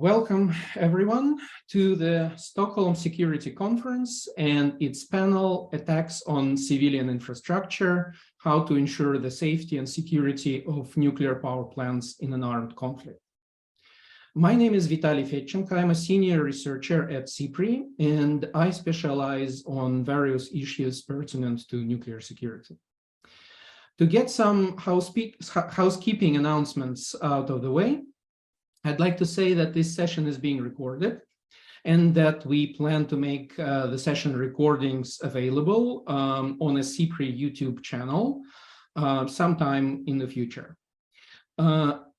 Welcome, everyone, to the Stockholm Security Conference and its panel, Attacks on Civilian Infrastructure, How to Ensure the Safety and Security of Nuclear Power Plants in an Armed Conflict. My name is Vitaly Fedchenko. I'm a senior researcher at SIPRI, and I specialize on various issues pertinent to nuclear security. To get some housekeeping announcements out of the way, I'd like to say that this session is being recorded and that we plan to make the session recordings available on a SIPRI YouTube channel sometime in the future.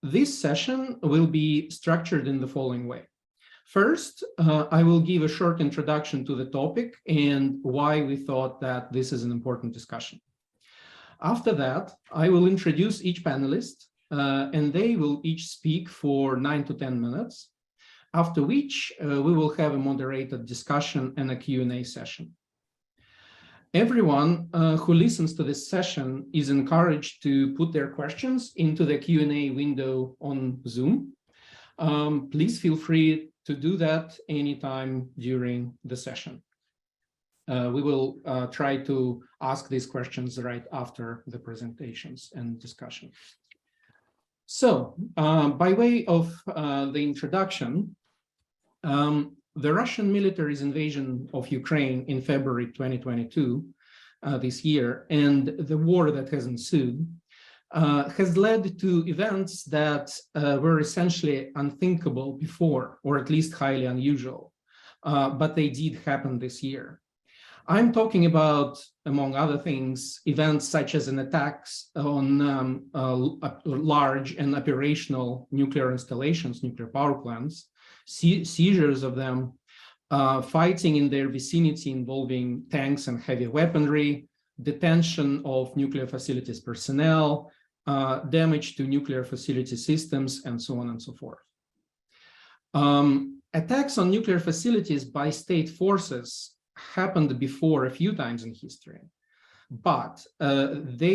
This session will be structured in the following way. First, I will give a short introduction to the topic and why we thought that this is an important discussion. After that, I will introduce each panelist, and they will each speak for 9 to 10 minutes, after which we will have a moderated discussion and a Q&A session. Everyone who listens to this session is encouraged to put their questions into the Q&A window on Zoom. Please feel free to do that anytime during the session. We will try to ask these questions right after the presentations and discussion. So, by way of the introduction, the Russian military's invasion of Ukraine in February 2022, this year, and the war that has ensued, has led to events that were essentially unthinkable before, or at least highly unusual, but they did happen this year. I'm talking about, among other things, events such as an attacks on large and operational nuclear installations, nuclear power plants, seizures of them, fighting in their vicinity involving tanks and heavy weaponry, detention of nuclear facilities personnel, damage to nuclear facility systems, and so on and so forth. Attacks on nuclear facilities by state forces happened before a few times in history, but they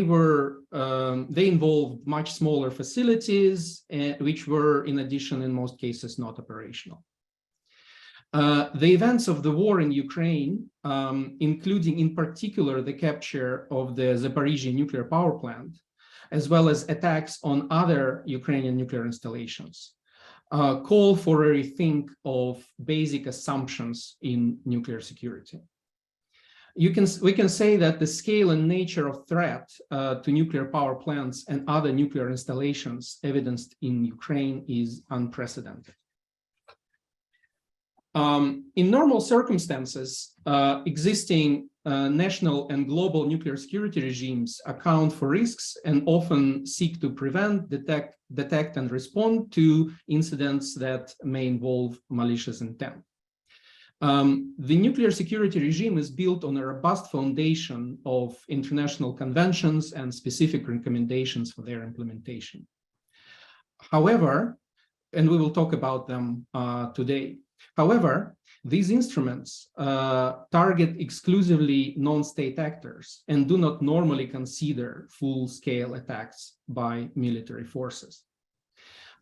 involved much smaller facilities, which were, in addition, in most cases, not operational. The events of the war in Ukraine, including in particular the capture of the Zaporizhzhia nuclear power plant, as well as attacks on other Ukrainian nuclear installations, call for a rethink of basic assumptions in nuclear security. We can say that the scale and nature of threat to nuclear power plants and other nuclear installations evidenced in Ukraine is unprecedented. In normal circumstances, existing national and global nuclear security regimes account for risks and often seek to prevent, detect and respond to incidents that may involve malicious intent. The nuclear security regime is built on a robust foundation of international conventions and specific recommendations for their implementation. However, and we will talk about them today. However, these instruments target exclusively non-state actors and do not normally consider full-scale attacks by military forces.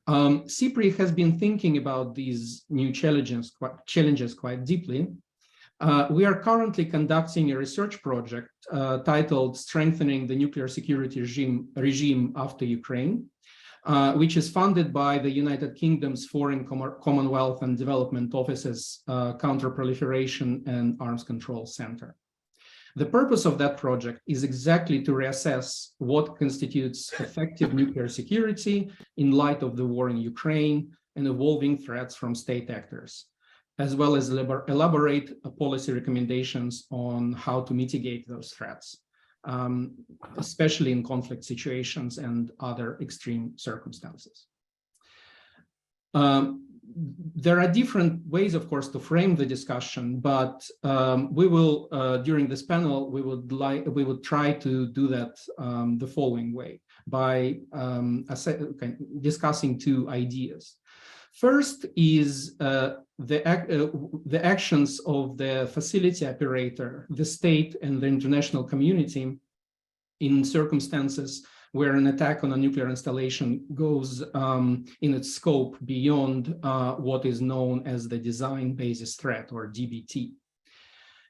SIPRI has been thinking about these new challenges quite deeply. We are currently conducting a research project titled Strengthening the Nuclear Security Regime After Ukraine, which is funded by the United Kingdom's Foreign, Commonwealth and Development Office's Counter-Proliferation and Arms Control Center. The purpose of that project is exactly to reassess what constitutes effective nuclear security in light of the war in Ukraine and evolving threats from state actors, as well as elaborate policy recommendations on how to mitigate those threats, especially in conflict situations and other extreme circumstances. There are different ways, of course, to frame the discussion, but we will, during this panel, we would try to do that the following way by discussing two ideas. First is the actions of the facility operator, the state, and the international community in circumstances where an attack on a nuclear installation goes in its scope beyond what is known as the design basis threat, or DBT.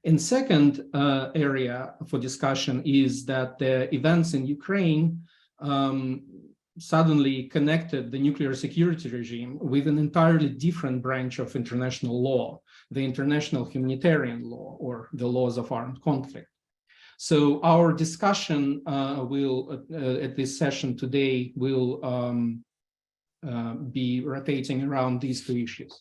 And second area for discussion is that the events in Ukraine suddenly connected the nuclear security regime with an entirely different branch of international law, the international humanitarian law, or the laws of armed conflict. So our discussion at this session today will be rotating around these two issues.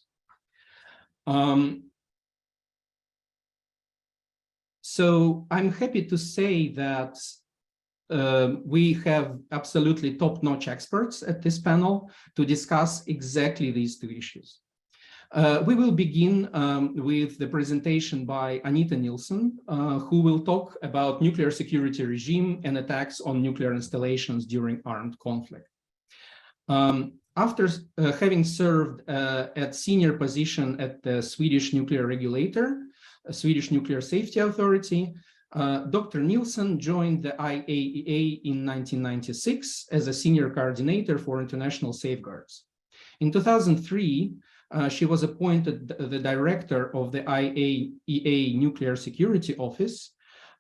So I'm happy to say that we have absolutely top-notch experts at this panel to discuss exactly these two issues. We will begin with the presentation by Anita Nilsson, who will talk about nuclear security regime and attacks on nuclear installations during armed conflict. After having served at senior position at the Swedish nuclear regulator, Swedish Nuclear Safety Authority, Dr. Nilsson joined the IAEA in 1996 as a senior coordinator for international safeguards. In 2003, she was appointed the director of the IAEA Nuclear Security Office,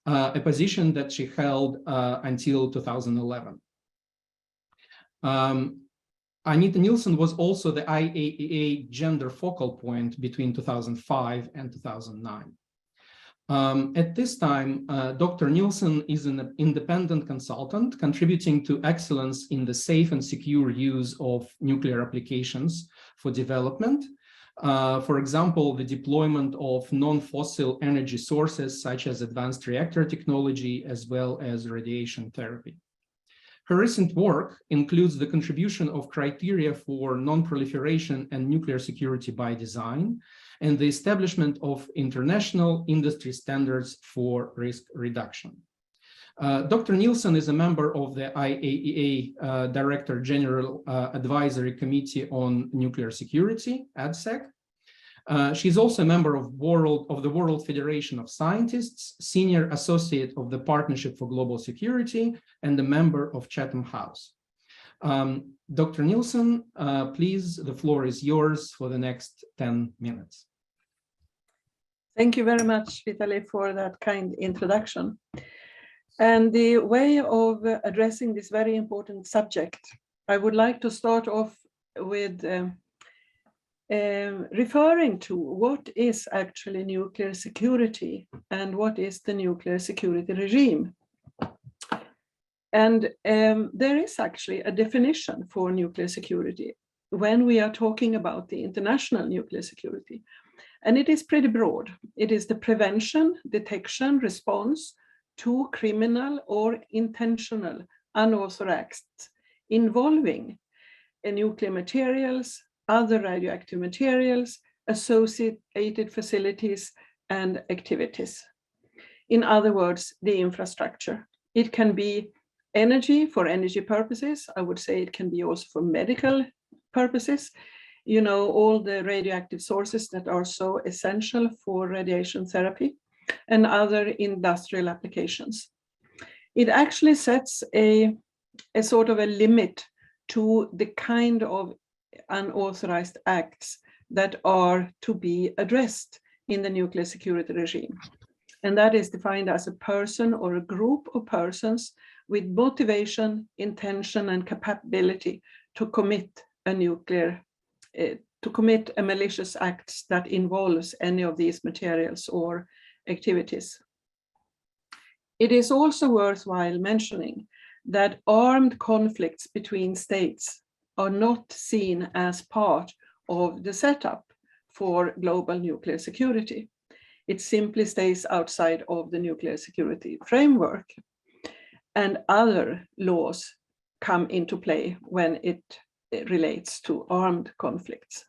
a position that she held until 2011. Anita Nilsson was also the IAEA gender focal point between 2005 and 2009. At this time, Dr. Nilsson is an independent consultant contributing to excellence in the safe and secure use of nuclear applications for development. For example, the deployment of non-fossil energy sources such as advanced reactor technology, as well as radiation therapy. Her recent work includes the contribution of criteria for non-proliferation and nuclear security by design, and the establishment of international industry standards for risk reduction. Dr. Nilsson is a member of the IAEA Director General Advisory Committee on Nuclear Security, ADSEC. She's also a member of the World Federation of Scientists, Senior Associate of the Partnership for Global Security, and a member of Chatham House. Dr. Nilsson, please, the floor is yours for the next 10 minutes. Thank you very much, Vitaly, for that kind introduction. And the way of addressing this very important subject, I would like to start off with referring to what is actually nuclear security and what is the nuclear security regime. And there is actually a definition for nuclear security when we are talking about the international nuclear security. And it is pretty broad. It is the prevention, detection, response to criminal or intentional unauthorized acts involving nuclear materials, other radioactive materials, associated facilities, and activities. In other words, the infrastructure. It can be energy for energy purposes. I would say it can be also for medical purposes. You know, all the radioactive sources that are so essential for radiation therapy and other industrial applications. It actually sets a sort of a limit to the kind of unauthorized acts that are to be addressed in the nuclear security regime. And that is defined as a person or a group of persons with motivation, intention, and capability to commit a malicious acts that involves any of these materials or activities. It is also worthwhile mentioning that armed conflicts between states are not seen as part of the setup for global nuclear security. It simply stays outside of the nuclear security framework, and other laws come into play when it relates to armed conflicts.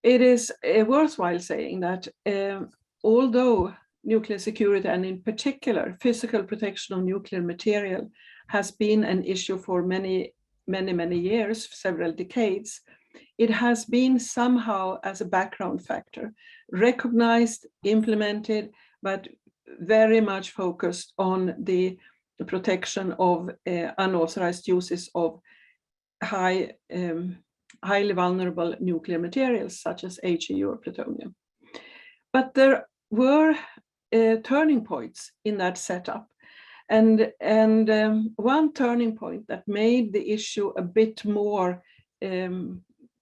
It is worthwhile saying that although nuclear security, and in particular physical protection of nuclear material, has been an issue for many years, several decades, it has been somehow as a background factor, recognized, implemented, but very much focused on the the protection of unauthorized uses of highly vulnerable nuclear materials such as HEU or plutonium. But there were turning points in that setup. And one turning point that made the issue a bit more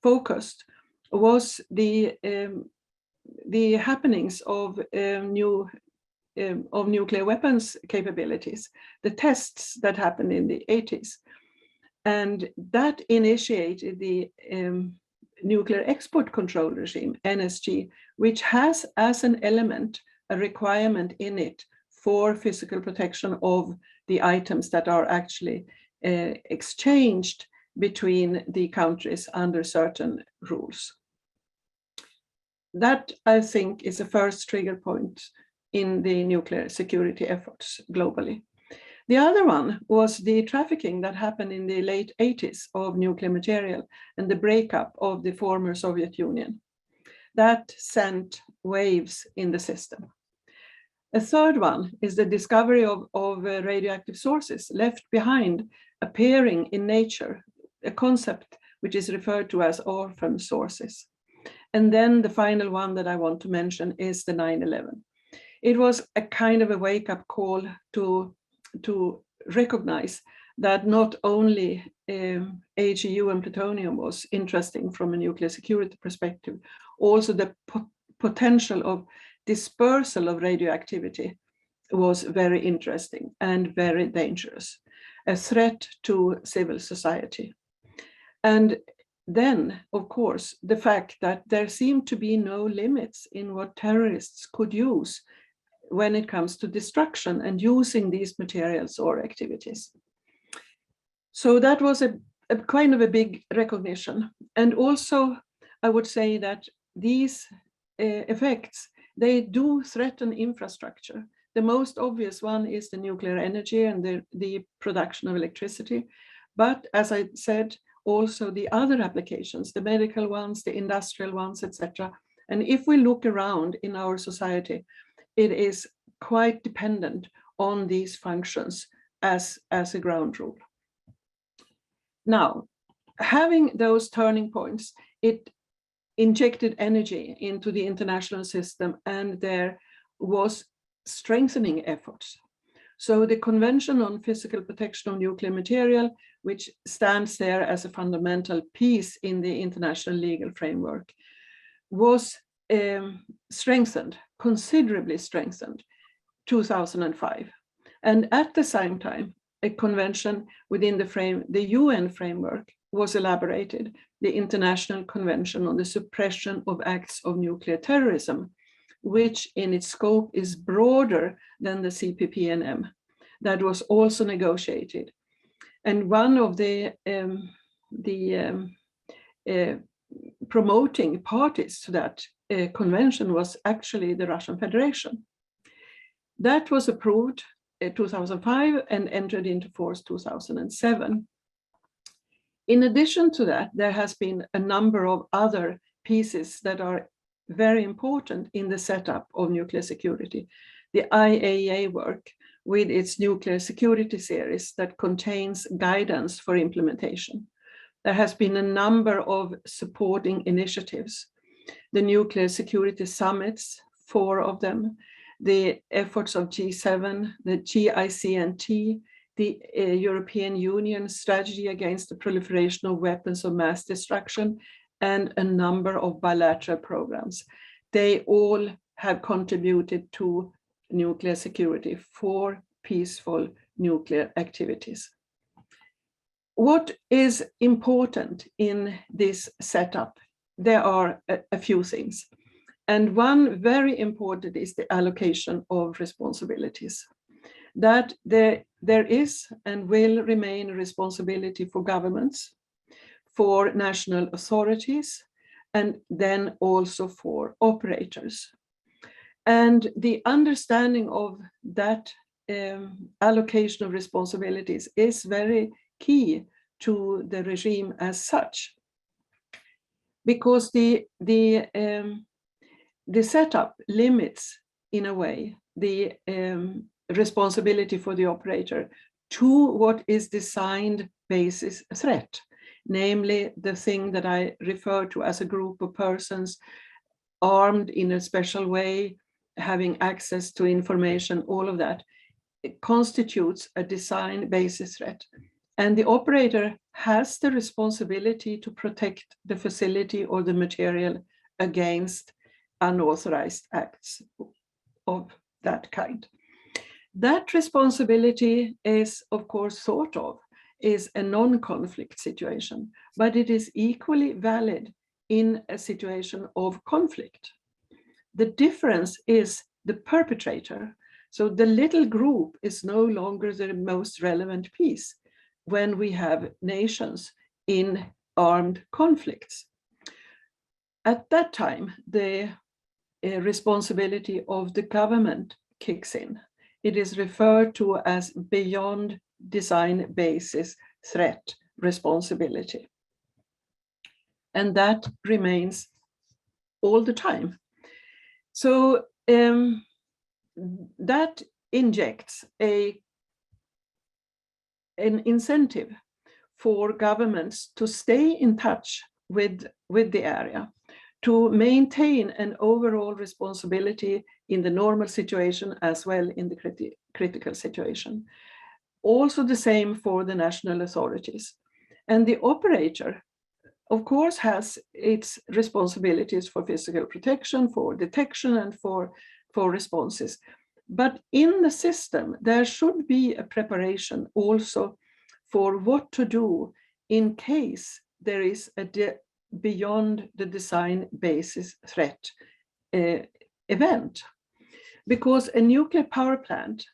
focused was the happenings of nuclear weapons capabilities, the tests that happened in the 80s. And that initiated the Nuclear Export Control Regime, NSG, which has as an element a requirement in it for physical protection of the items that are actually exchanged between the countries under certain rules. That, I think, is the first trigger point in the nuclear security efforts globally. The other one was the trafficking that happened in the late 80s of nuclear material and the breakup of the former Soviet Union. That sent waves in the system. A third one is the discovery of radioactive sources left behind, appearing in nature, a concept which is referred to as orphan sources. And then the final one that I want to mention is the 9/11. It was a kind of a wake-up call to recognize that not only HEU and plutonium was interesting from a nuclear security perspective, also the potential of dispersal of radioactivity was very interesting and very dangerous, a threat to civil society. And then, of course, the fact that there seemed to be no limits in what terrorists could use when it comes to destruction and using these materials or activities. So that was a kind of a big recognition. And also, I would say that these effects, they do threaten infrastructure. The most obvious one is the nuclear energy and the production of electricity. But as I said, also the other applications, the medical ones, the industrial ones, etc. And if we look around in our society, it is quite dependent on these functions as a ground rule. Now, having those turning points, it injected energy into the international system, and there was strengthening efforts. So the Convention on Physical Protection of Nuclear Material, which stands there as a fundamental piece in the international legal framework, was strengthened, considerably strengthened, 2005. And at the same time, a convention within the UN framework was elaborated, the International Convention on the Suppression of Acts of Nuclear Terrorism, which in its scope is broader than the CPPNM, that was also negotiated. And one of the promoting parties to that convention was actually the Russian Federation. That was approved in 2005 and entered into force 2007. In addition to that, there has been a number of other pieces that are very important in the setup of nuclear security. The IAEA work with its nuclear security series that contains guidance for implementation. There has been a number of supporting initiatives. The nuclear security summits, 4 of them, the efforts of G7, the GICNT, the European Union strategy against the proliferation of weapons of mass destruction, and a number of bilateral programs. They all have contributed to nuclear security for peaceful nuclear activities. What is important in this setup? There are a few things. And one very important is the allocation of responsibilities. That there is and will remain a responsibility for governments, for national authorities, and then also for operators. And the understanding of that allocation of responsibilities is very key to the regime as such, because the setup limits, in a way, the responsibility for the operator to what is designed basis threat, namely the thing that I refer to as a group of persons armed in a special way, having access to information, all of that. It constitutes a design basis threat. And the operator has the responsibility to protect the facility or the material against unauthorized acts of that kind. That responsibility is, of course, thought of is a non-conflict situation, but it is equally valid in a situation of conflict. The difference is the perpetrator. So the little group is no longer the most relevant piece when we have nations in armed conflicts. At that time, the responsibility of the government kicks in. It is referred to as beyond design basis threat responsibility. And that remains all the time. So that injects an incentive for governments to stay in touch with the area, to maintain an overall responsibility in the normal situation as well in the critical situation. Also the same for the national authorities. And the operator, of course, has its responsibilities for physical protection, for detection, and for responses. But in the system, there should be a preparation also for what to do in case there is a beyond the design basis threat event. Because a nuclear power plant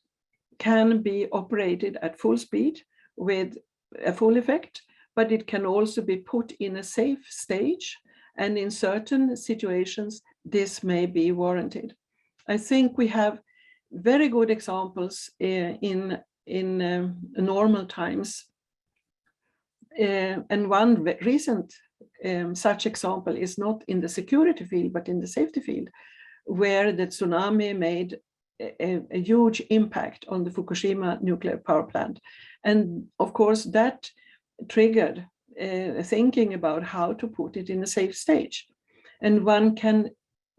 can be operated at full speed with a full effect, but it can also be put in a safe stage. And in certain situations, this may be warranted. I think we have very good examples in normal times. And one recent such example is not in the security field, but in the safety field, where the tsunami made a huge impact on the Fukushima nuclear power plant. And of course, that triggered thinking about how to put it in a safe stage. And one can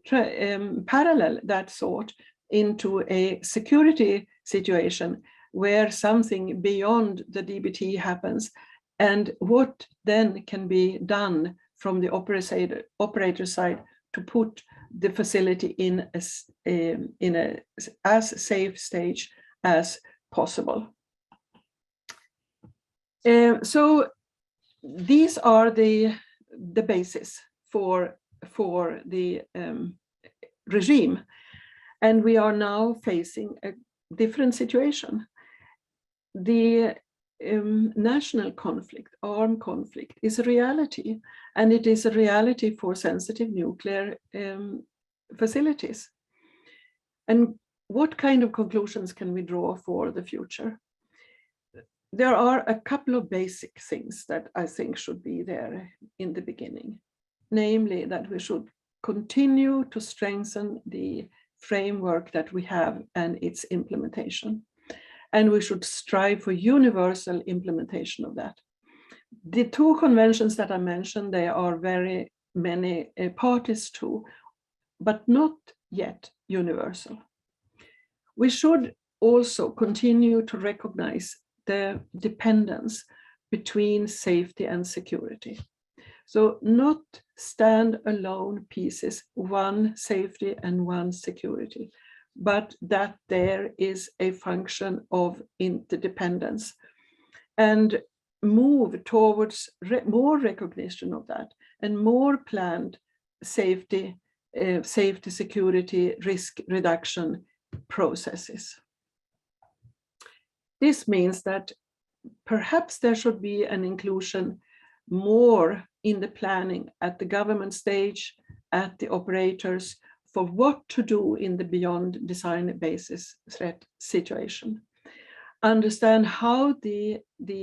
parallel that thought into a security situation where something beyond the DBT happens, and what then can be done from the operator side to put the facility in a as safe stage as possible. So these are the basis for the regime, and we are now facing a different situation. The national conflict, armed conflict, is a reality, and it is a reality for sensitive nuclear facilities. And what kind of conclusions can we draw for the future? There are a couple of basic things that I think should be there in the beginning, namely that we should continue to strengthen the framework that we have and its implementation. And we should strive for universal implementation of that. The two conventions that I mentioned, they are very many parties to, but not yet universal. We should also continue to recognize the dependence between safety and security. So not stand-alone pieces, one safety and one security, but that there is a function of interdependence, and move towards more recognition of that and more planned safety, security, risk reduction processes. This means that perhaps there should be an inclusion more in the planning at the government stage, at the operators, for what to do in the beyond design basis threat situation. Understand how the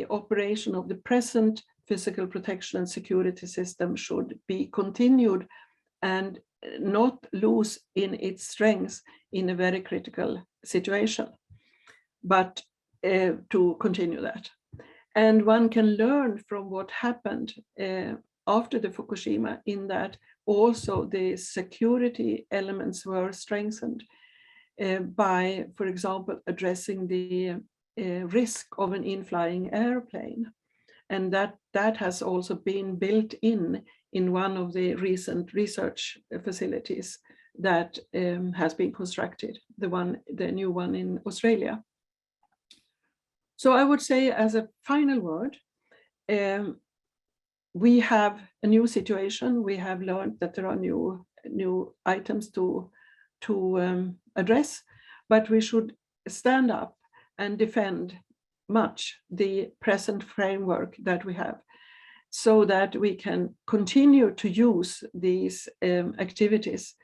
operation of the present physical protection and security system should be continued and not lose in its strengths in a very critical situation. but to continue that. And one can learn from what happened after the Fukushima, in that also the security elements were strengthened by, for example, addressing the risk of an in-flying airplane. And that has also been built in one of the recent research facilities that has been constructed, the new one in Australia. So I would say, as a final word, we have a new situation. We have learned that there are new items to address, but we should stand up and defend much the present framework that we have, so that we can continue to use these activities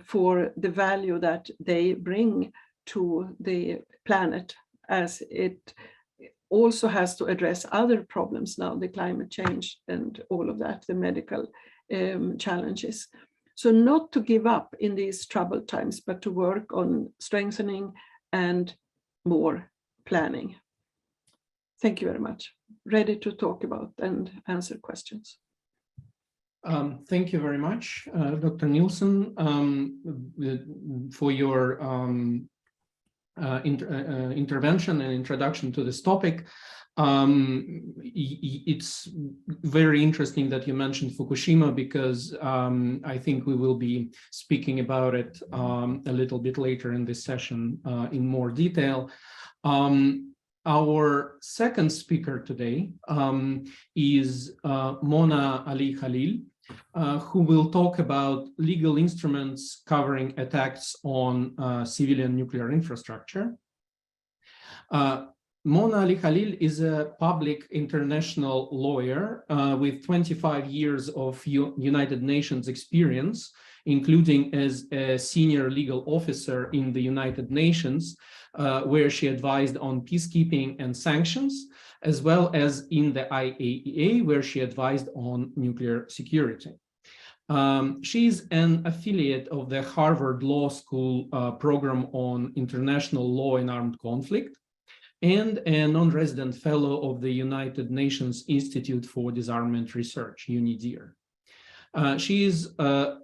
for the value that they bring to the planet, as it also has to address other problems now, the climate change and all of that, the medical challenges. So not to give up in these troubled times, but to work on strengthening and more planning. Thank you very much. Ready to talk about and answer questions. Thank you very much, Dr. Nielsen, for your intervention and introduction to this topic. It's very interesting that you mentioned Fukushima, because I think we will be speaking about it a little bit later in this session in more detail. Our second speaker today is Mona Ali Khalil, who will talk about legal instruments covering attacks on civilian nuclear infrastructure. Mona Ali Khalil is a public international lawyer with 25 years of United Nations experience, including as a senior legal officer in the United Nations, where she advised on peacekeeping and sanctions, as well as in the IAEA, where she advised on nuclear security. She's an affiliate of the Harvard Law School program on international law and armed conflict, and a non-resident fellow of the United Nations Institute for Disarmament Research, UNIDIR. She is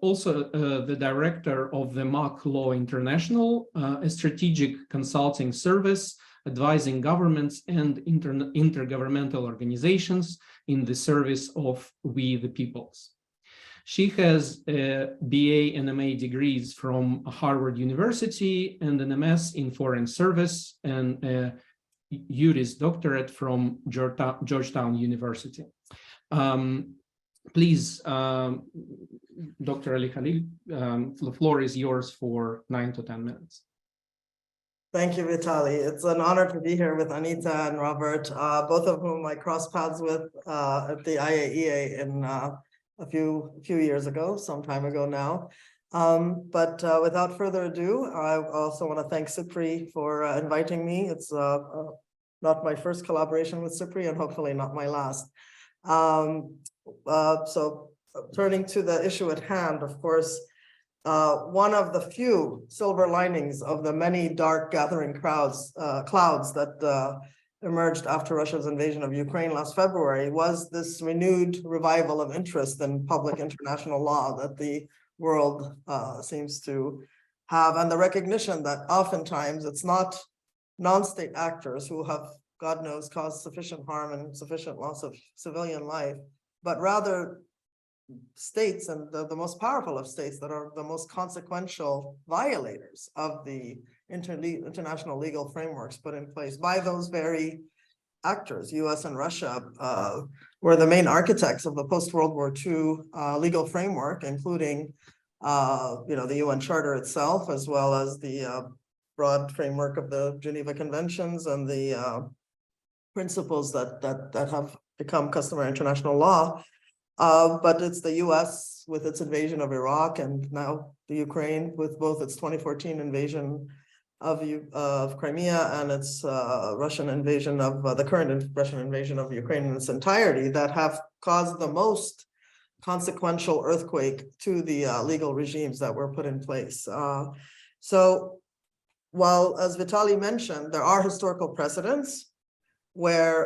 also the director of the MAC Law International, a strategic consulting service advising governments and intergovernmental organizations in the service of we the peoples. She has a BA and MA degrees from Harvard University and an MS in Foreign Service, and a Juris Doctorate from Georgetown University. Please, Dr. Ali Khalil, the floor is yours for 9 to 10 minutes. Thank you, Vitali. It's an honor to be here with Anita and Robert, both of whom I crossed paths with at the IAEA in a few years ago, some time ago now. But without further ado, I also want to thank SIPRI for inviting me. It's not my first collaboration with SIPRI, and hopefully not my last. So turning to the issue at hand, of course, one of the few silver linings of the many dark gathering clouds that emerged after Russia's invasion of Ukraine last February was this renewed revival of interest in public international law that the world seems to have, and the recognition that oftentimes it's not non-state actors who have, God knows, caused sufficient harm and sufficient loss of civilian life, but rather states, and the most powerful of states, that are the most consequential violators of the international legal frameworks put in place by those very actors. US and Russia were the main architects of the post-World War II legal framework, including the UN Charter itself, as well as the broad framework of the Geneva Conventions and the principles that have become customary international law. But it's the US with its invasion of Iraq, and now the Ukraine with both its 2014 invasion of Crimea and its Russian invasion of the current Russian invasion of Ukraine in its entirety, that have caused the most consequential earthquake to the legal regimes that were put in place. So while, as Vitaly mentioned, there are historical precedents where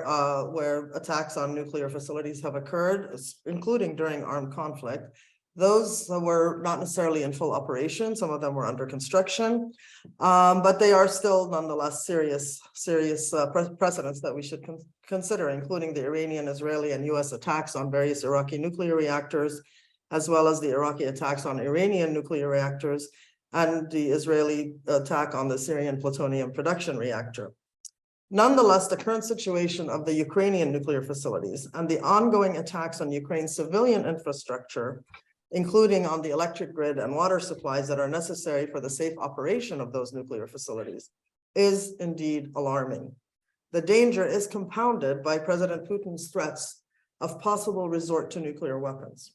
attacks on nuclear facilities have occurred, including during armed conflict. Those were not necessarily in full operation. Some of them were under construction, but they are still nonetheless serious precedents that we should consider, including the Iranian, Israeli, and US attacks on various Iraqi nuclear reactors, as well as the Iraqi attacks on Iranian nuclear reactors, and the Israeli attack on the Syrian plutonium production reactor. Nonetheless, the current situation of the Ukrainian nuclear facilities and the ongoing attacks on Ukraine's civilian infrastructure, including on the electric grid and water supplies that are necessary for the safe operation of those nuclear facilities, is indeed alarming. The danger is compounded by President Putin's threats of possible resort to nuclear weapons.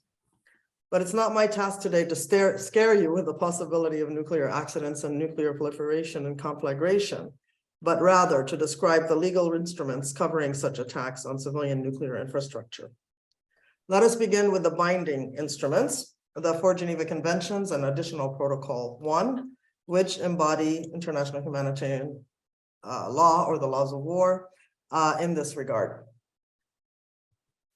But it's not my task today to scare you with the possibility of nuclear accidents and nuclear proliferation and conflagration, but rather to describe the legal instruments covering such attacks on civilian nuclear infrastructure. Let us begin with the binding instruments, the 4 Geneva Conventions and Additional Protocol 1, which embody international humanitarian law or the laws of war in this regard.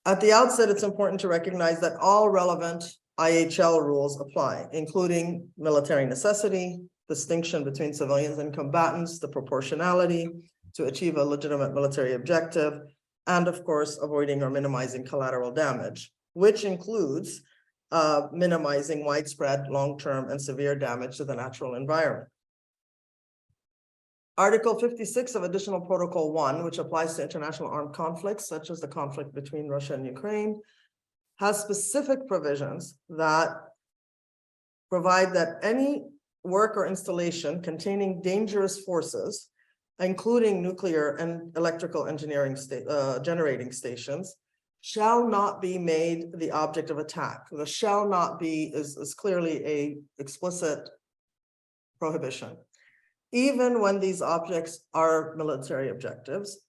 At the outset, it's important to recognize that all relevant IHL rules apply, including military necessity, distinction between civilians and combatants, the proportionality to achieve a legitimate military objective, and of course, avoiding or minimizing collateral damage, which includes minimizing widespread, long-term, and severe damage to the natural environment. Article 56 of Additional Protocol 1, which applies to international armed conflicts, such as the conflict between Russia and Ukraine, has specific provisions that provide that any work or installation containing dangerous forces, including nuclear and electrical engineering generating stations, shall not be made the object of attack. The shall not be is clearly an explicit prohibition. Even when these objects are military objectives,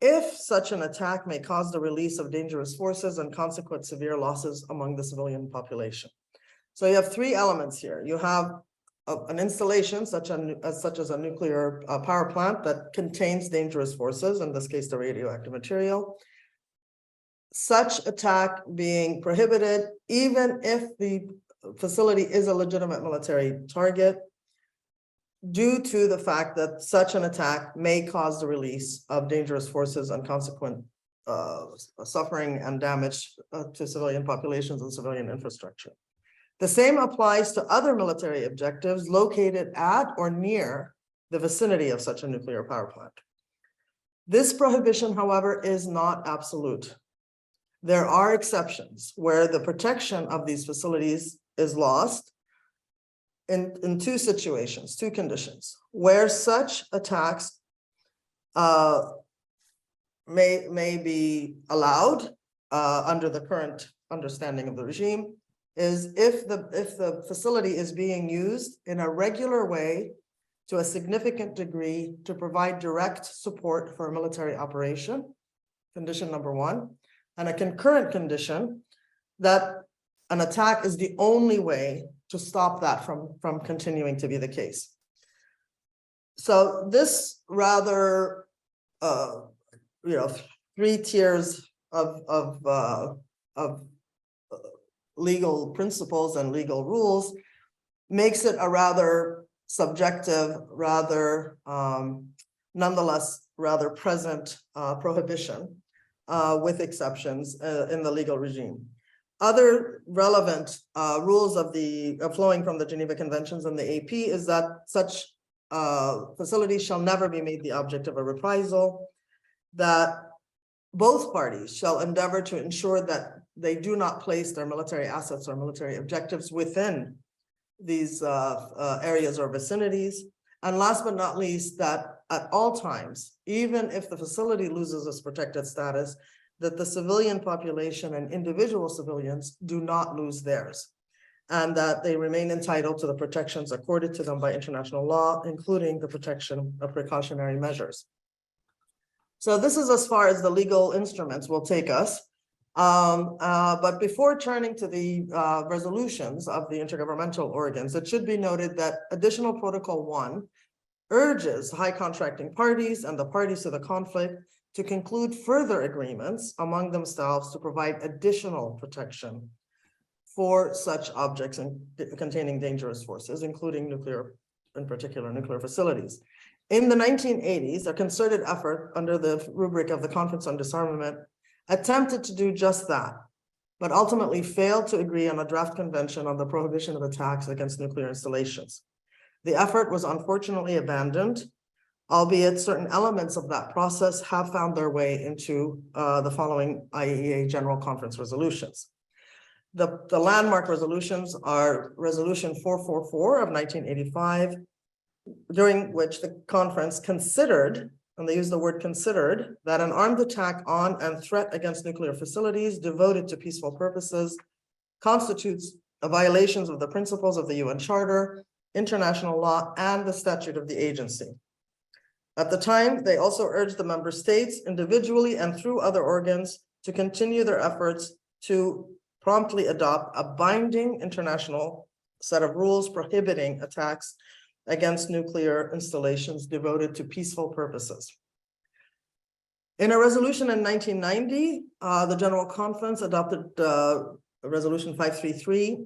if such an attack may cause the release of dangerous forces and consequent severe losses among the civilian population. So you have 3 elements here. You have an installation such as a nuclear power plant that contains dangerous forces, in this case, the radioactive material. Such attack being prohibited, even if the facility is a legitimate military target, due to the fact that such an attack may cause the release of dangerous forces and consequent suffering and damage to civilian populations and civilian infrastructure. The same applies to other military objectives located at or near the vicinity of such a nuclear power plant. This prohibition, however, is not absolute. There are exceptions where the protection of these facilities is lost in 2 situations, 2 conditions, where such attacks may be allowed under the current understanding of the regime, is if the facility is being used in a regular way to a significant degree to provide direct support for a military operation, condition number 1, and a concurrent condition that an attack is the only way to stop that from continuing to be the case. So this rather, 3 tiers of legal principles and legal rules makes it a rather subjective, rather nonetheless rather present prohibition with exceptions in the legal regime. Other relevant rules of flowing from the Geneva Conventions and the AP is that such facilities shall never be made the object of a reprisal, that both parties shall endeavor to ensure that they do not place their military assets or military objectives within these areas or vicinities. And last but not least, that at all times, even if the facility loses its protected status, that the civilian population and individual civilians do not lose theirs, and that they remain entitled to the protections accorded to them by international law, including the protection of precautionary measures. So this is as far as the legal instruments will take us. But before turning to the resolutions of the intergovernmental organs, it should be noted that Additional Protocol 1 urges high contracting parties and the parties to the conflict to conclude further agreements among themselves to provide additional protection for such objects containing dangerous forces, including nuclear, in particular, nuclear facilities. In the 1980s, a concerted effort under the rubric of the Conference on Disarmament attempted to do just that, but ultimately failed to agree on a draft convention on the prohibition of attacks against nuclear installations. The effort was unfortunately abandoned, albeit certain elements of that process have found their way into the following IAEA General Conference resolutions. The landmark resolutions are Resolution 444 of 1985, during which the conference considered, and they use the word considered, that an armed attack on and threat against nuclear facilities devoted to peaceful purposes constitutes a violation of the principles of the UN Charter, international law, and the statute of the agency. At the time, they also urged the member states individually and through other organs to continue their efforts to promptly adopt a binding international set of rules prohibiting attacks against nuclear installations devoted to peaceful purposes. In a resolution in 1990, the General Conference adopted Resolution 533,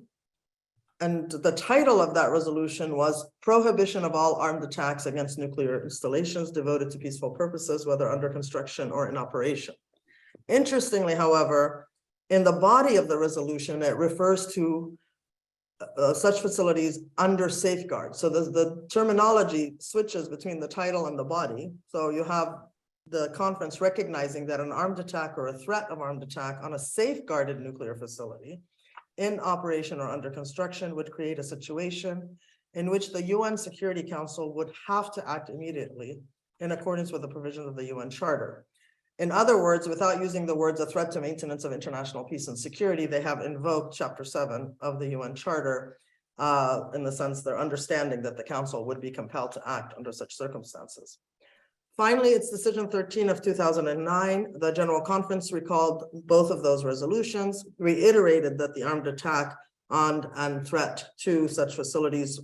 and the title of that resolution was Prohibition of All Armed Attacks Against Nuclear Installations Devoted to Peaceful Purposes, whether under construction or in operation. Interestingly, however, in the body of the resolution, it refers to such facilities under safeguard. So the terminology switches between the title and the body. So you have the conference recognizing that an armed attack or a threat of armed attack on a safeguarded nuclear facility in operation or under construction would create a situation in which the UN Security Council would have to act immediately in accordance with the provisions of the UN Charter. In other words, without using the words a threat to maintenance of international peace and security, they have invoked Chapter 7 of the UN Charter in the sense they're understanding that the Council would be compelled to act under such circumstances. Finally, its decision 13 of 2009, the General Conference recalled both of those resolutions, reiterated that the armed attack on and threat to such facilities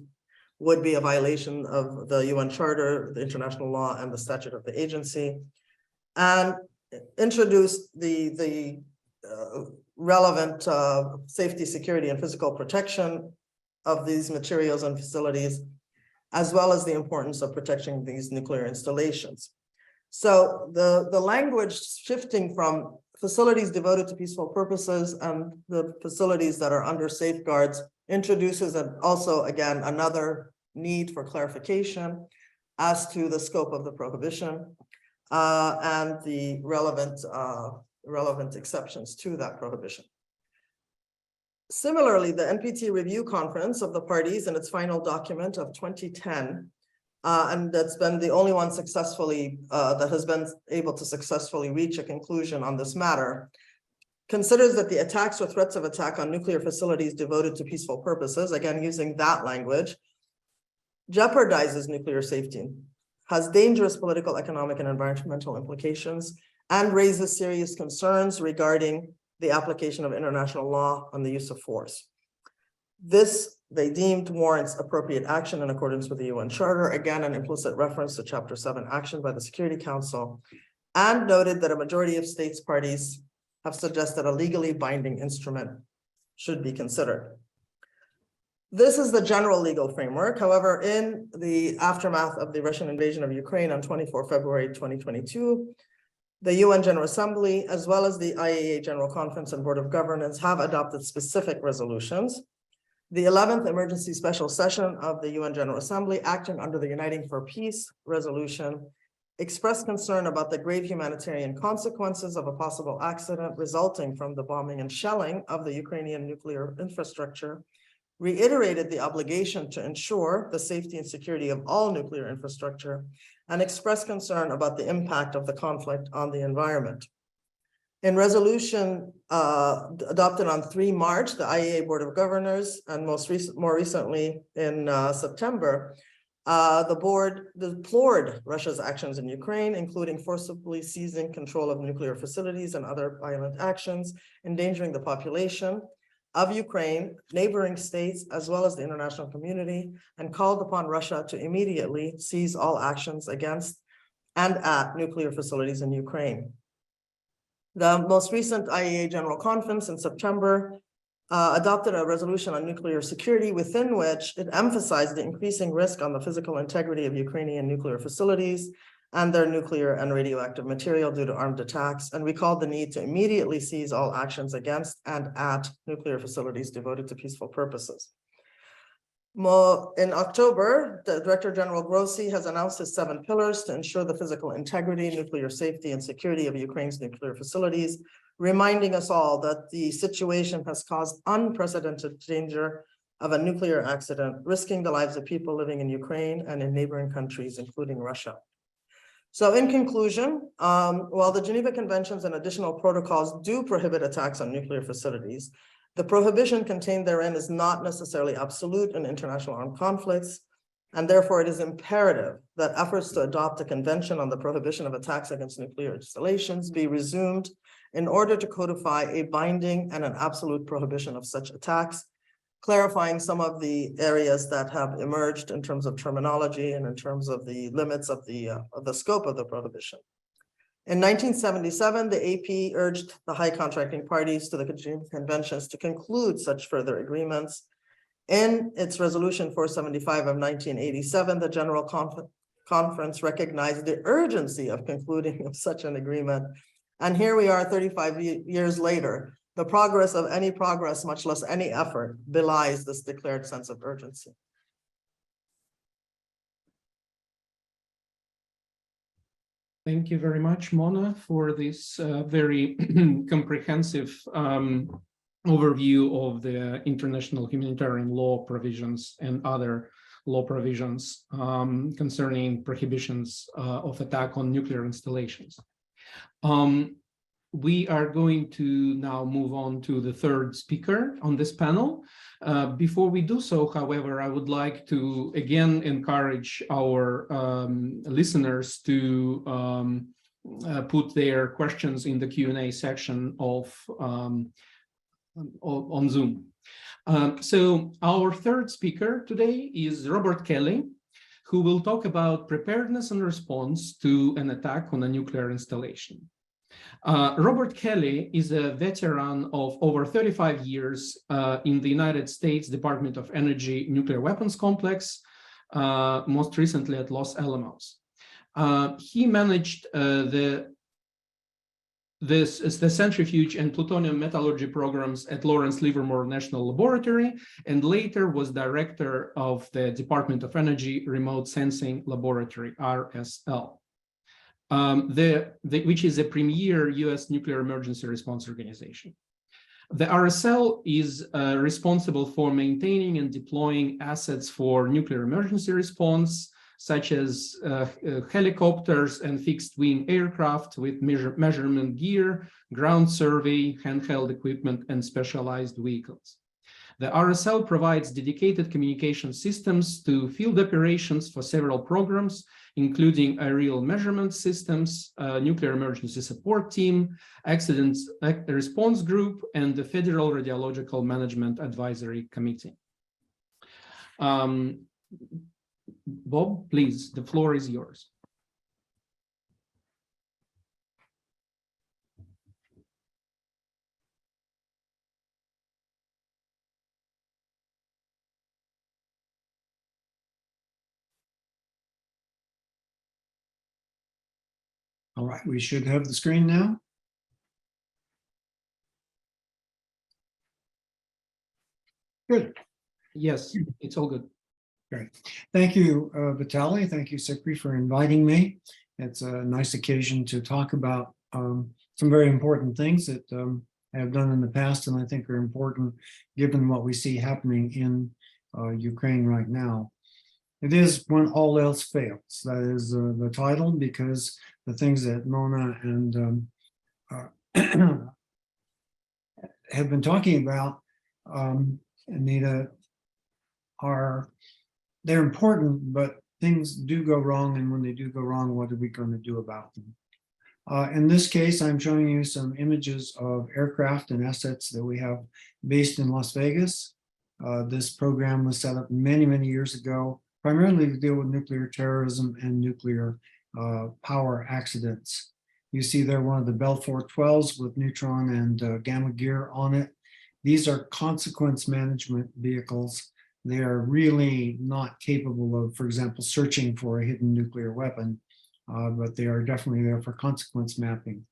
would be a violation of the UN Charter, the international law, and the statute of the agency, and introduced the relevant safety, security, and physical protection of these materials and facilities, as well as the importance of protecting these nuclear installations. So the language shifting from facilities devoted to peaceful purposes and the facilities that are under safeguards introduces also, again, another need for clarification as to the scope of the prohibition and the relevant exceptions to that prohibition. Similarly, the NPT Review Conference of the parties in its final document of 2010, and that's been the only one successfully, that has been able to successfully reach a conclusion on this matter, considers that the attacks or threats of attack on nuclear facilities devoted to peaceful purposes, again, using that language, jeopardizes nuclear safety, has dangerous political, economic, and environmental implications, and raises serious concerns regarding the application of international law on the use of force. This, they deemed, warrants appropriate action in accordance with the UN Charter, again, an implicit reference to Chapter 7 action by the Security Council, and noted that a majority of states parties have suggested a legally binding instrument should be considered. This is the general legal framework. However, in the aftermath of the Russian invasion of Ukraine on 24 February 2022, the UN General Assembly, as well as the IAEA General Conference and Board of Governors, have adopted specific resolutions. The 11th Emergency Special Session of the UN General Assembly, acting under the Uniting for Peace resolution, expressed concern about the grave humanitarian consequences of a possible accident resulting from the bombing and shelling of the Ukrainian nuclear infrastructure, reiterated the obligation to ensure the safety and security of all nuclear infrastructure, and expressed concern about the impact of the conflict on the environment. In resolution adopted on 3 March, the IAEA Board of Governors, and more recently in September, the board deplored Russia's actions in Ukraine, including forcibly seizing control of nuclear facilities and other violent actions, endangering the population, of Ukraine, neighboring states, as well as the international community, and called upon Russia to immediately cease all actions against and at nuclear facilities in Ukraine. The most recent IAEA General Conference in September adopted a resolution on nuclear security, within which it emphasized the increasing risk on the physical integrity of Ukrainian nuclear facilities and their nuclear and radioactive material due to armed attacks, and we called the need to immediately seize all actions against and at nuclear facilities devoted to peaceful purposes. In October, the Director General Grossi has announced his 7 pillars to ensure the physical integrity, nuclear safety, and security of Ukraine's nuclear facilities, reminding us all that the situation has caused unprecedented danger of a nuclear accident, risking the lives of people living in Ukraine and in neighboring countries, including Russia. So in conclusion, while the Geneva Conventions and additional protocols do prohibit attacks on nuclear facilities, the prohibition contained therein is not necessarily absolute in international armed conflicts, and therefore it is imperative that efforts to adopt a convention on the prohibition of attacks against nuclear installations be resumed in order to codify a binding and an absolute prohibition of such attacks, clarifying some of the areas that have emerged in terms of terminology and in terms of the limits of the scope of the prohibition. In 1977, the AP urged the high contracting parties to the Geneva Conventions to conclude such further agreements. In its resolution 475 of 1987, the General Conference recognized the urgency of concluding such an agreement. And here we are 35 years later. The progress of any progress, much less any effort, belies this declared sense of urgency. Thank you very much, Mona, for this very comprehensive overview of the international humanitarian law provisions and other law provisions concerning prohibitions of attack on nuclear installations. We are going to now move on to the third speaker on this panel. Before we do so, however, I would like to again encourage our listeners to put their questions in the Q&A section of on Zoom. So our third speaker today is Robert Kelly, who will talk about preparedness and response to an attack on a nuclear installation. Robert Kelly is a veteran of over 35 years in the United States Department of Energy Nuclear Weapons Complex, most recently at Los Alamos. He managed the centrifuge and plutonium metallurgy programs at Lawrence Livermore National Laboratory, and later was director of the Department of Energy Remote Sensing Laboratory, RSL. Which is a premier US nuclear emergency response organization. The RSL is responsible for maintaining and deploying assets for nuclear emergency response, such as helicopters and fixed-wing aircraft with measurement gear, ground survey, handheld equipment, and specialized vehicles. The RSL provides dedicated communication systems to field operations for several programs, including aerial measurement systems, nuclear emergency support team, accident response group, and the Federal Radiological Management Advisory Committee. Bob, please, the floor is yours. All right, we should have the screen now. Good. Yes, it's all good. Great. Thank you, Vitaly. Thank you, SIPRI, for inviting me. It's a nice occasion to talk about some very important things that I have done in the past, and I think are important given what we see happening in Ukraine right now. It is when all else fails. That is the title, because the things that Mona and have been talking about, Anita, they're important, but things do go wrong, and when they do go wrong, what are we going to do about them? In this case, I'm showing you some images of aircraft and assets that we have based in Las Vegas. This program was set up many, many years ago, primarily to deal with nuclear terrorism and nuclear power accidents. You see there one of the Bell 412s with neutron and gamma gear on it. These are consequence management vehicles. They are really not capable of, for example, searching for a hidden nuclear weapon, but they are definitely there for consequence mapping.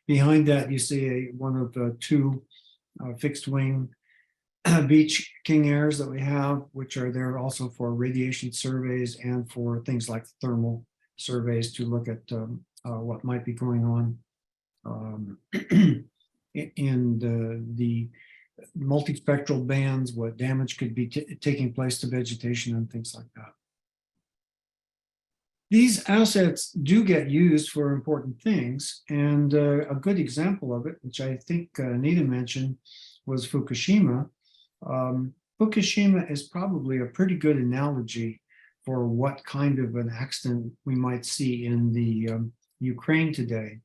Behind that, you see one of the two fixed wing Beech King Airs that we have, which are there also for radiation surveys and for things like thermal surveys to look at what might be going on in the multispectral bands, what damage could be taking place to vegetation and things like that. These assets do get used for important things, and a good example of it, which I think Anita mentioned, was Fukushima. Fukushima is probably a pretty good analogy for what kind of an accident we might see in the Ukraine today.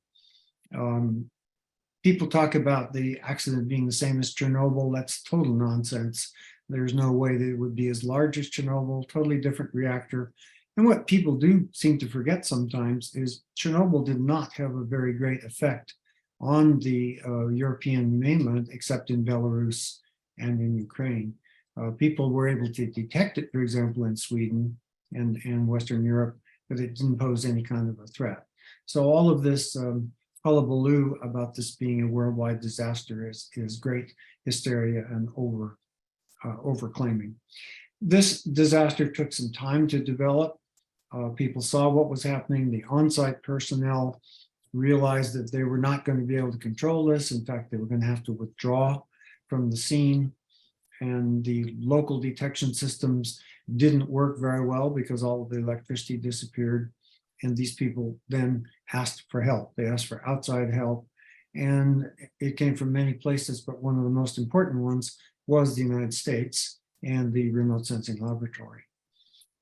People talk about the accident being the same as Chernobyl. That's total nonsense. There's no way that it would be as large as Chernobyl, totally different reactor. And what people do seem to forget sometimes is Chernobyl did not have a very great effect on the European mainland, except in Belarus and in Ukraine. People were able to detect it, for example, in Sweden and Western Europe, but it didn't pose any kind of a threat. So all of this hullabaloo about this being a worldwide disaster is great hysteria and overclaiming. This disaster took some time to develop. People saw what was happening. The on-site personnel realized that they were not going to be able to control this. In fact, they were going to have to withdraw from the scene. And the local detection systems didn't work very well because all of the electricity disappeared. And these people then asked for help. They asked for outside help. And it came from many places, but one of the most important ones was the United States and the remote sensing laboratory.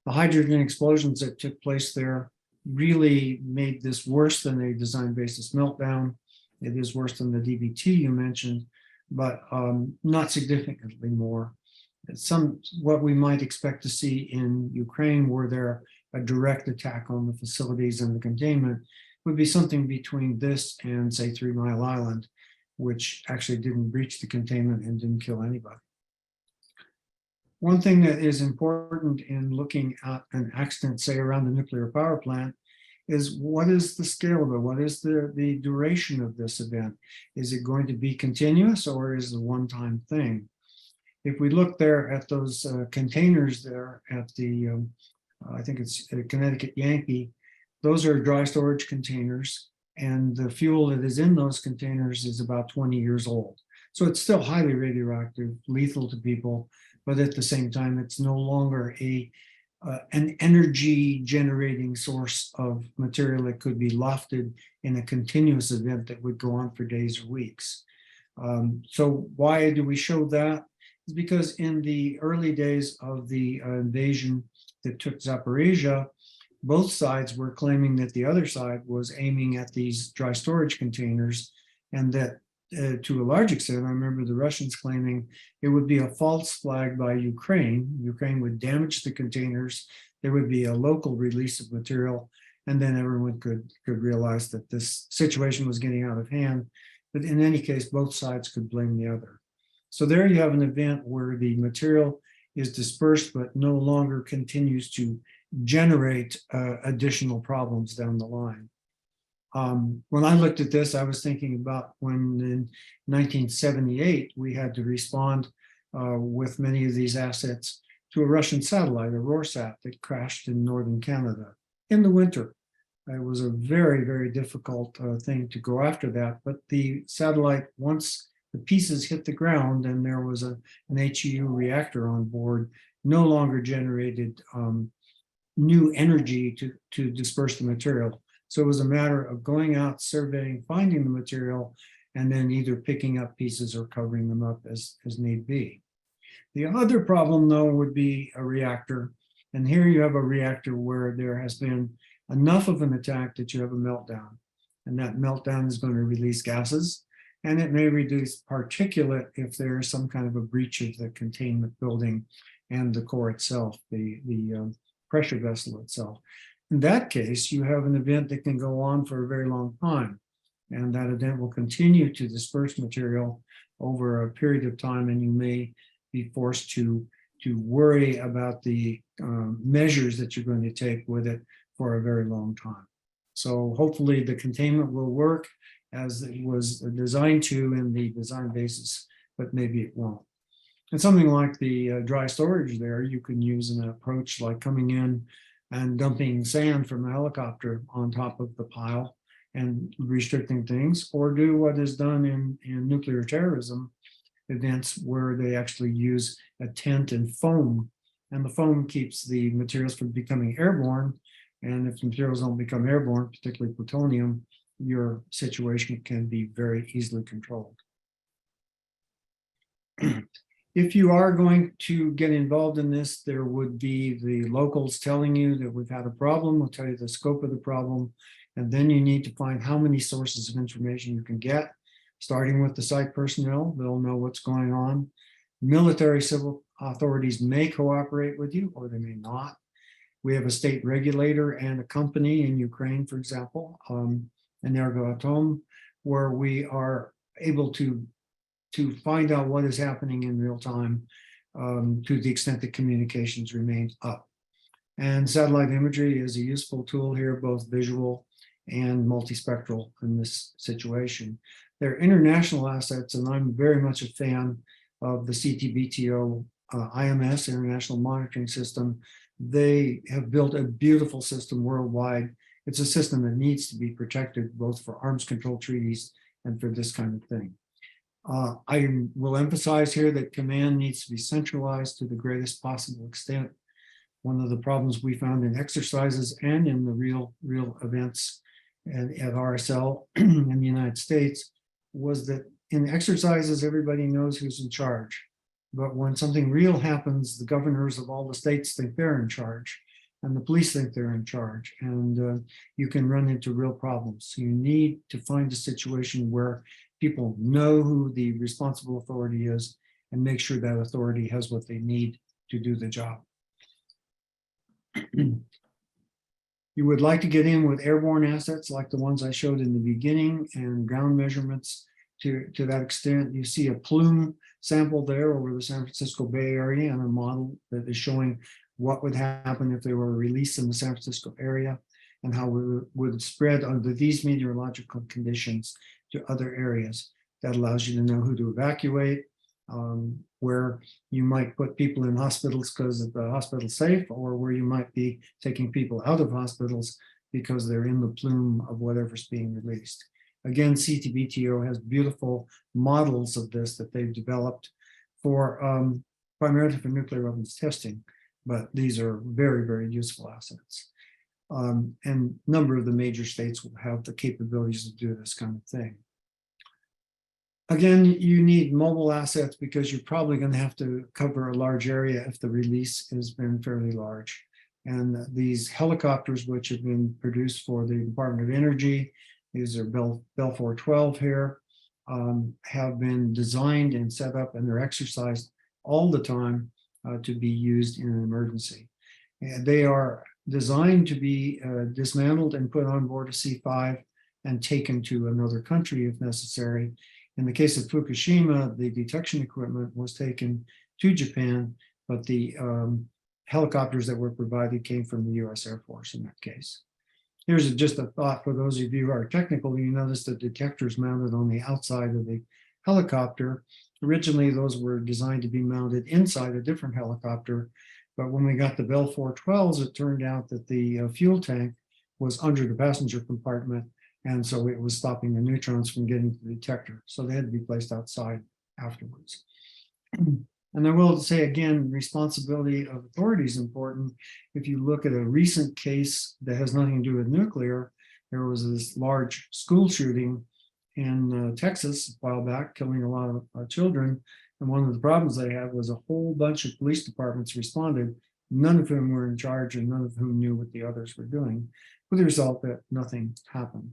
The hydrogen explosions that took place there really made this worse than a design basis meltdown. It is worse than the DBT you mentioned, but not significantly more. What we might expect to see in Ukraine, were there a direct attack on the facilities and the containment, would be something between this and, say, 3 Mile Island, which actually didn't breach the containment and didn't kill anybody. One thing that is important in looking at an accident, say, around the nuclear power plant, is what is the scale of it? What is the duration of this event? Is it going to be continuous, or is it a one-time thing? If we look there at those containers there at the, I think it's Connecticut Yankee, those are dry storage containers, and the fuel that is in those containers is about 20 years old. So it's still highly radioactive, lethal to people, but at the same time, it's no longer an energy generating source of material that could be lofted in a continuous event that would go on for days or weeks. So why do we show that? It's because in the early days of the invasion that took Zaporizhia, both sides were claiming that the other side was aiming at these dry storage containers, and that to a large extent, I remember the Russians claiming it would be a false flag by Ukraine. Ukraine would damage the containers. There would be a local release of material, and then everyone could realize that this situation was getting out of hand. But in any case, both sides could blame the other. So there you have an event where the material is dispersed, but no longer continues to generate additional problems down the line. When I looked at this, I was thinking about when in 1978, we had to respond with many of these assets to a Russian satellite, a Rorsat, that crashed in northern Canada in the winter. It was a very, very difficult thing to go after that, but the satellite, once the pieces hit the ground and there was an HEU reactor on board, no longer generated new energy to disperse the material. So it was a matter of going out, surveying, finding the material, and then either picking up pieces or covering them up as need be. The other problem, though, would be a reactor. And here you have a reactor where there has been enough of an attack that you have a meltdown. and that meltdown is going to release gases, and it may reduce particulate if there is some kind of a breach of the containment building and the core itself, the pressure vessel itself. In that case, you have an event that can go on for a very long time, and that event will continue to disperse material over a period of time, and you may be forced to worry about the measures that you're going to take with it for a very long time. So hopefully the containment will work as it was designed to in the design basis, but maybe it won't. And something like the dry storage there, you can use an approach like coming in and dumping sand from a helicopter on top of the pile and restricting things, or do what is done in nuclear terrorism events where they actually use a tent and foam, and the foam keeps the materials from becoming airborne. And if the materials don't become airborne, particularly plutonium, your situation can be very easily controlled. If you are going to get involved in this, there would be the locals telling you that we've had a problem, we'll tell you the scope of the problem, and then you need to find how many sources of information you can get, starting with the site personnel. They'll know what's going on. Military civil authorities may cooperate with you, or they may not. We have a state regulator and a company in Ukraine, for example, Energoatom, where we are able to find out what is happening in real time to the extent that communications remain up. And satellite imagery is a useful tool here, both visual and multispectral in this situation. They're international assets, and I'm very much a fan of the CTBTO IMS, International Monitoring System. They have built a beautiful system worldwide. It's a system that needs to be protected both for arms control treaties and for this kind of thing. I will emphasize here that command needs to be centralized to the greatest possible extent. One of the problems we found in exercises and in the real events at RSL in the United States was that in exercises, everybody knows who's in charge. But when something real happens, the governors of all the states think they're in charge, and the police think they're in charge, and you can run into real problems. So you need to find a situation where people know who the responsible authority is and make sure that authority has what they need to do the job. You would like to get in with airborne assets like the ones I showed in the beginning and ground measurements to that extent. You see a plume sample there over the San Francisco Bay Area and a model that is showing what would happen if they were released in the San Francisco area and how it would spread under these meteorological conditions to other areas. That allows you to know who to evacuate, where you might put people in hospitals because the hospital's safe, or where you might be taking people out of hospitals because they're in the plume of whatever's being released. Again, CTBTO has beautiful models of this that they've developed for primarily for nuclear weapons testing, but these are very, very useful assets. And a number of the major states will have the capabilities to do this kind of thing. Again, you need mobile assets because you're probably going to have to cover a large area if the release has been fairly large. And these helicopters, which have been produced for the Department of Energy, these are Bell 412 here, have been designed and set up, and they're exercised all the time to be used in an emergency. And they are designed to be dismantled and put on board a C-5 and taken to another country if necessary. In the case of Fukushima, the detection equipment was taken to Japan, but the helicopters that were provided came from the US Air Force in that case. Here's just a thought for those of you who are technical. You notice the detectors mounted on the outside of the helicopter. Originally, those were designed to be mounted inside a different helicopter, but when we got the Bell 412s, it turned out that the fuel tank was under the passenger compartment, and so it was stopping the neutrons from getting to the detector. So they had to be placed outside afterwards. And I will say again, responsibility of authority is important. If you look at a recent case that has nothing to do with nuclear, there was this large school shooting in Texas a while back, killing a lot of children. And one of the problems they had was a whole bunch of police departments responded, none of whom were in charge and none of whom knew what the others were doing, with the result that nothing happened.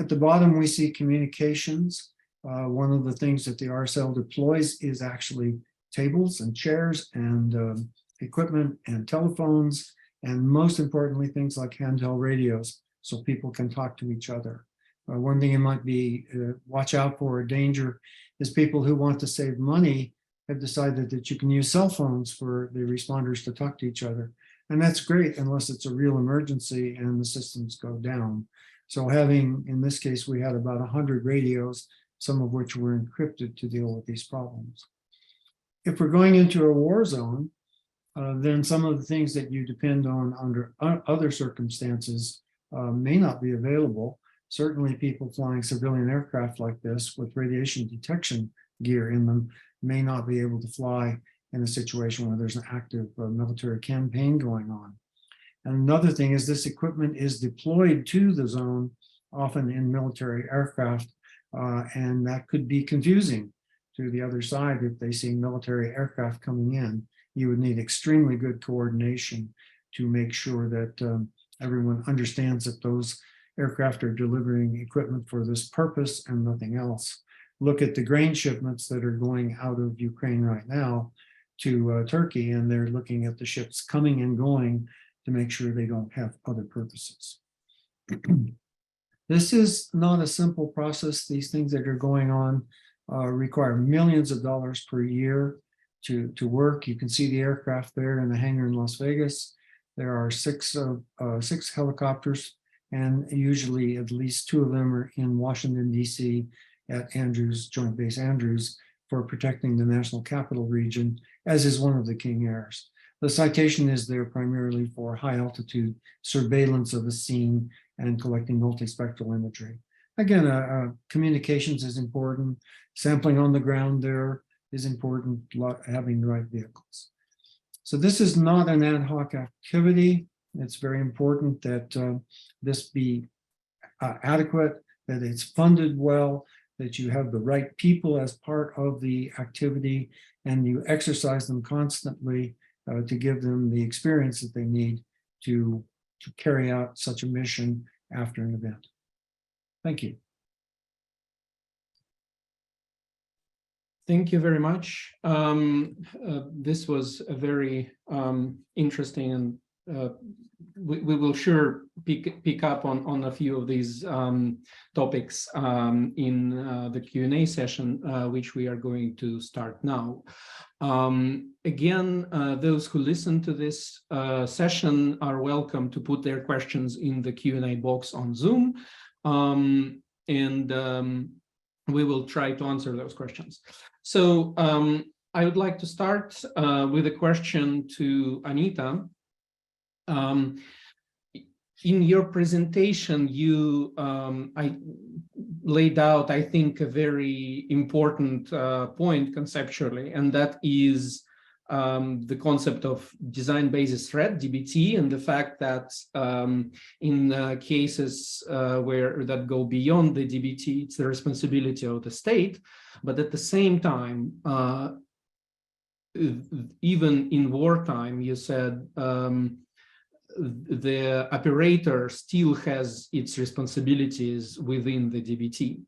At the bottom, we see communications. One of the things that the RSL deploys is actually tables and chairs and equipment and telephones, and most importantly, things like handheld radios, so people can talk to each other. One thing you might be watch out for a danger is people who want to save money have decided that you can use cell phones for the responders to talk to each other. And that's great unless it's a real emergency and the systems go down. So having, in this case, we had about 100 radios, some of which were encrypted to deal with these problems. If we're going into a war zone, then some of the things that you depend on under other circumstances may not be available. Certainly people flying civilian aircraft like this with radiation detection gear in them may not be able to fly in a situation where there's an active military campaign going on. And another thing is this equipment is deployed to the zone, often in military aircraft, and that could be confusing to the other side. If they see military aircraft coming in, you would need extremely good coordination to make sure that everyone understands that those aircraft are delivering equipment for this purpose and nothing else. Look at the grain shipments that are going out of Ukraine right now to Turkey, and they're looking at the ships coming and going to make sure they don't have other purposes. This is not a simple process. These things that are going on require millions of dollars per year to work. You can see the aircraft there in the hangar in Las Vegas. There are six helicopters, and usually at least 2 of them are in Washington, D.C. at Andrews, Joint Base Andrews, for protecting the National Capital Region, as is one of the King Airs. The citation is there primarily for high altitude surveillance of a scene and collecting multispectral imagery. Again, communications is important. Sampling on the ground there is important, having the right vehicles. So this is not an ad hoc activity. It's very important that this be adequate, that it's funded well, that you have the right people as part of the activity, and you exercise them constantly to give them the experience that they need to carry out such a mission after an event. Thank you. Thank you very much. This was a very interesting, and we will sure pick up on a few of these topics in the Q&A session, which we are going to start now. Again, those who listen to this session are welcome to put their questions in the Q&A box on Zoom, and we will try to answer those questions. So I would like to start with a question to Anita. In your presentation, you I laid out, I think, a very important point conceptually, and that is the concept of design basis threat, DBT, and the fact that in cases where that go beyond the DBT, it's the responsibility of the state. But at the same time, even in wartime, you said the operator still has its responsibilities within the DBT.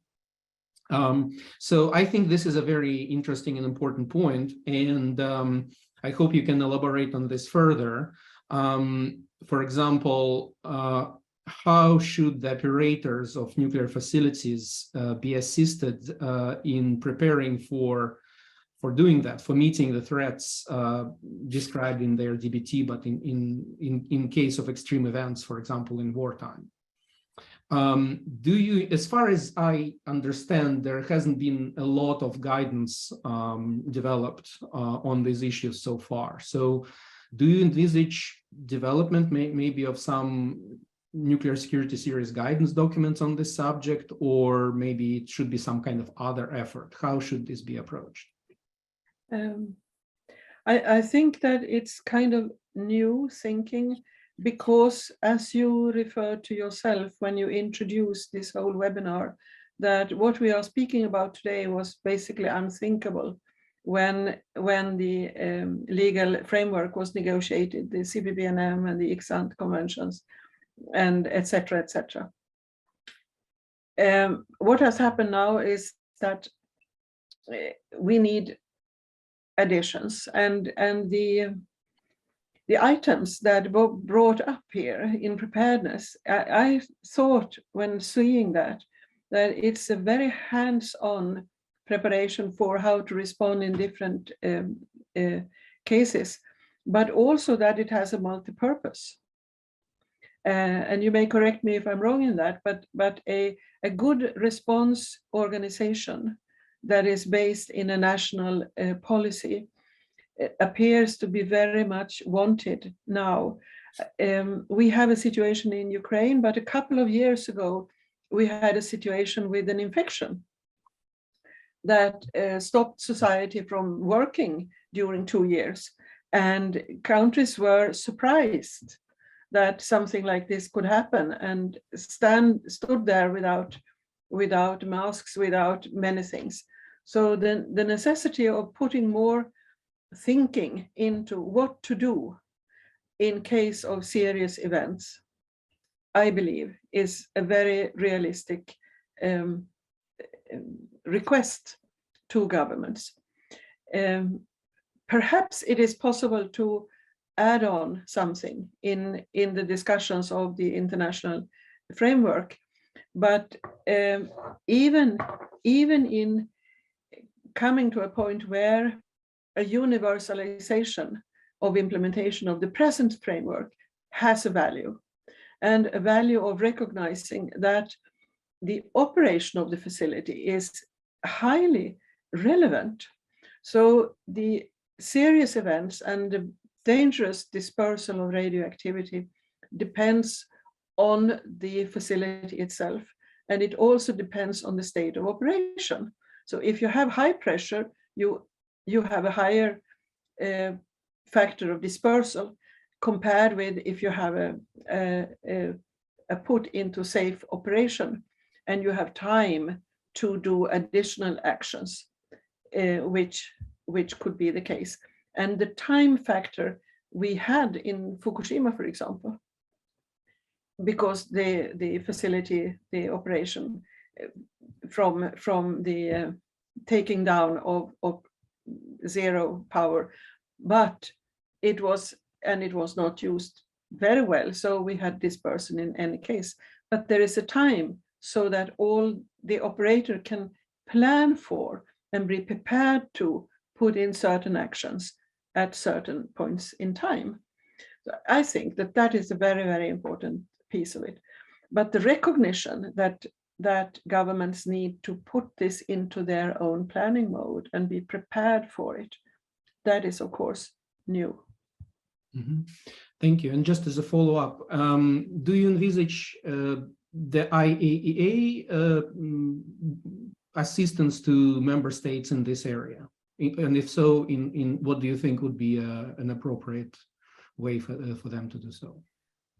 So I think this is a very interesting and important point, and I hope you can elaborate on this further. For example, how should the operators of nuclear facilities be assisted in preparing for doing that, for meeting the threats described in their DBT, but in case of extreme events, for example, in wartime? Do you, as far as I understand, there hasn't been a lot of guidance developed on these issues so far. So do you envisage development maybe of some nuclear security series guidance documents on this subject, or maybe it should be some kind of other effort? How should this be approached? I think that it's kind of new thinking, because as you referred to yourself when you introduced this whole webinar, that what we are speaking about today was basically unthinkable when the legal framework was negotiated, the CBBNM and the ICSANT conventions, and etc., etc. What has happened now is that we need additions, and the items that were brought up here in preparedness, I thought when seeing that it's a very hands-on preparation for how to respond in different cases, but also that it has a multi-purpose. And you may correct me if I'm wrong in that, but a good response organization that is based in a national policy appears to be very much wanted now. We have a situation in Ukraine, but a couple of years ago, we had a situation with an infection that stopped society from working during 2 years. And countries were surprised that something like this could happen, and stood there without masks, without many things. So the necessity of putting more thinking into what to do in case of serious events, I believe, is a very realistic request to governments. Perhaps it is possible to add on something in the discussions of the international framework, but even in coming to a point where a universalization of implementation of the present framework has a value, and a value of recognizing that the operation of the facility is highly relevant. So the serious events and the dangerous dispersal of radioactivity depends on the facility itself, and it also depends on the state of operation. So if you have high pressure, you have a higher factor of dispersal compared with if you have a put into safe operation and you have time to do additional actions, which could be the case. And the time factor we had in Fukushima, for example, because the facility, the operation from the taking down of zero power, but it was not used very well, so we had dispersion in any case. But there is a time so that all the operator can plan for and be prepared to put in certain actions at certain points in time. So I think that is a very, very important piece of it. But the recognition that governments need to put this into their own planning mode and be prepared for it, that is, of course, new. Mm-hmm. Thank you. And just as a follow-up, do you envisage the IAEA assistance to member states in this area? And if so, in what do you think would be an appropriate way for them to do so?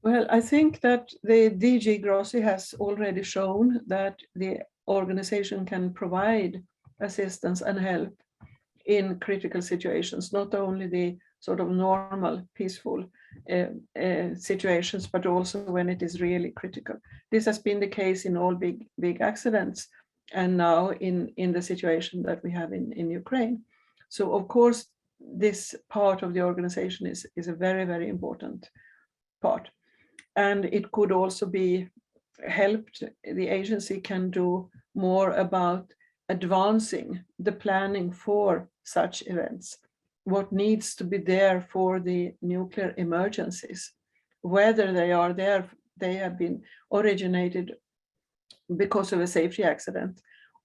Well, I think that the DG Grossi has already shown that the organization can provide assistance and help in critical situations, not only the sort of normal, peaceful situations, but also when it is really critical. This has been the case in all big accidents, and now in the situation that we have in Ukraine. So of course, this part of the organization is a very, very important part. And it could also be helped, the agency can do more about advancing the planning for such events, what needs to be there for the nuclear emergencies, whether they are there, they have been originated because of a safety accident,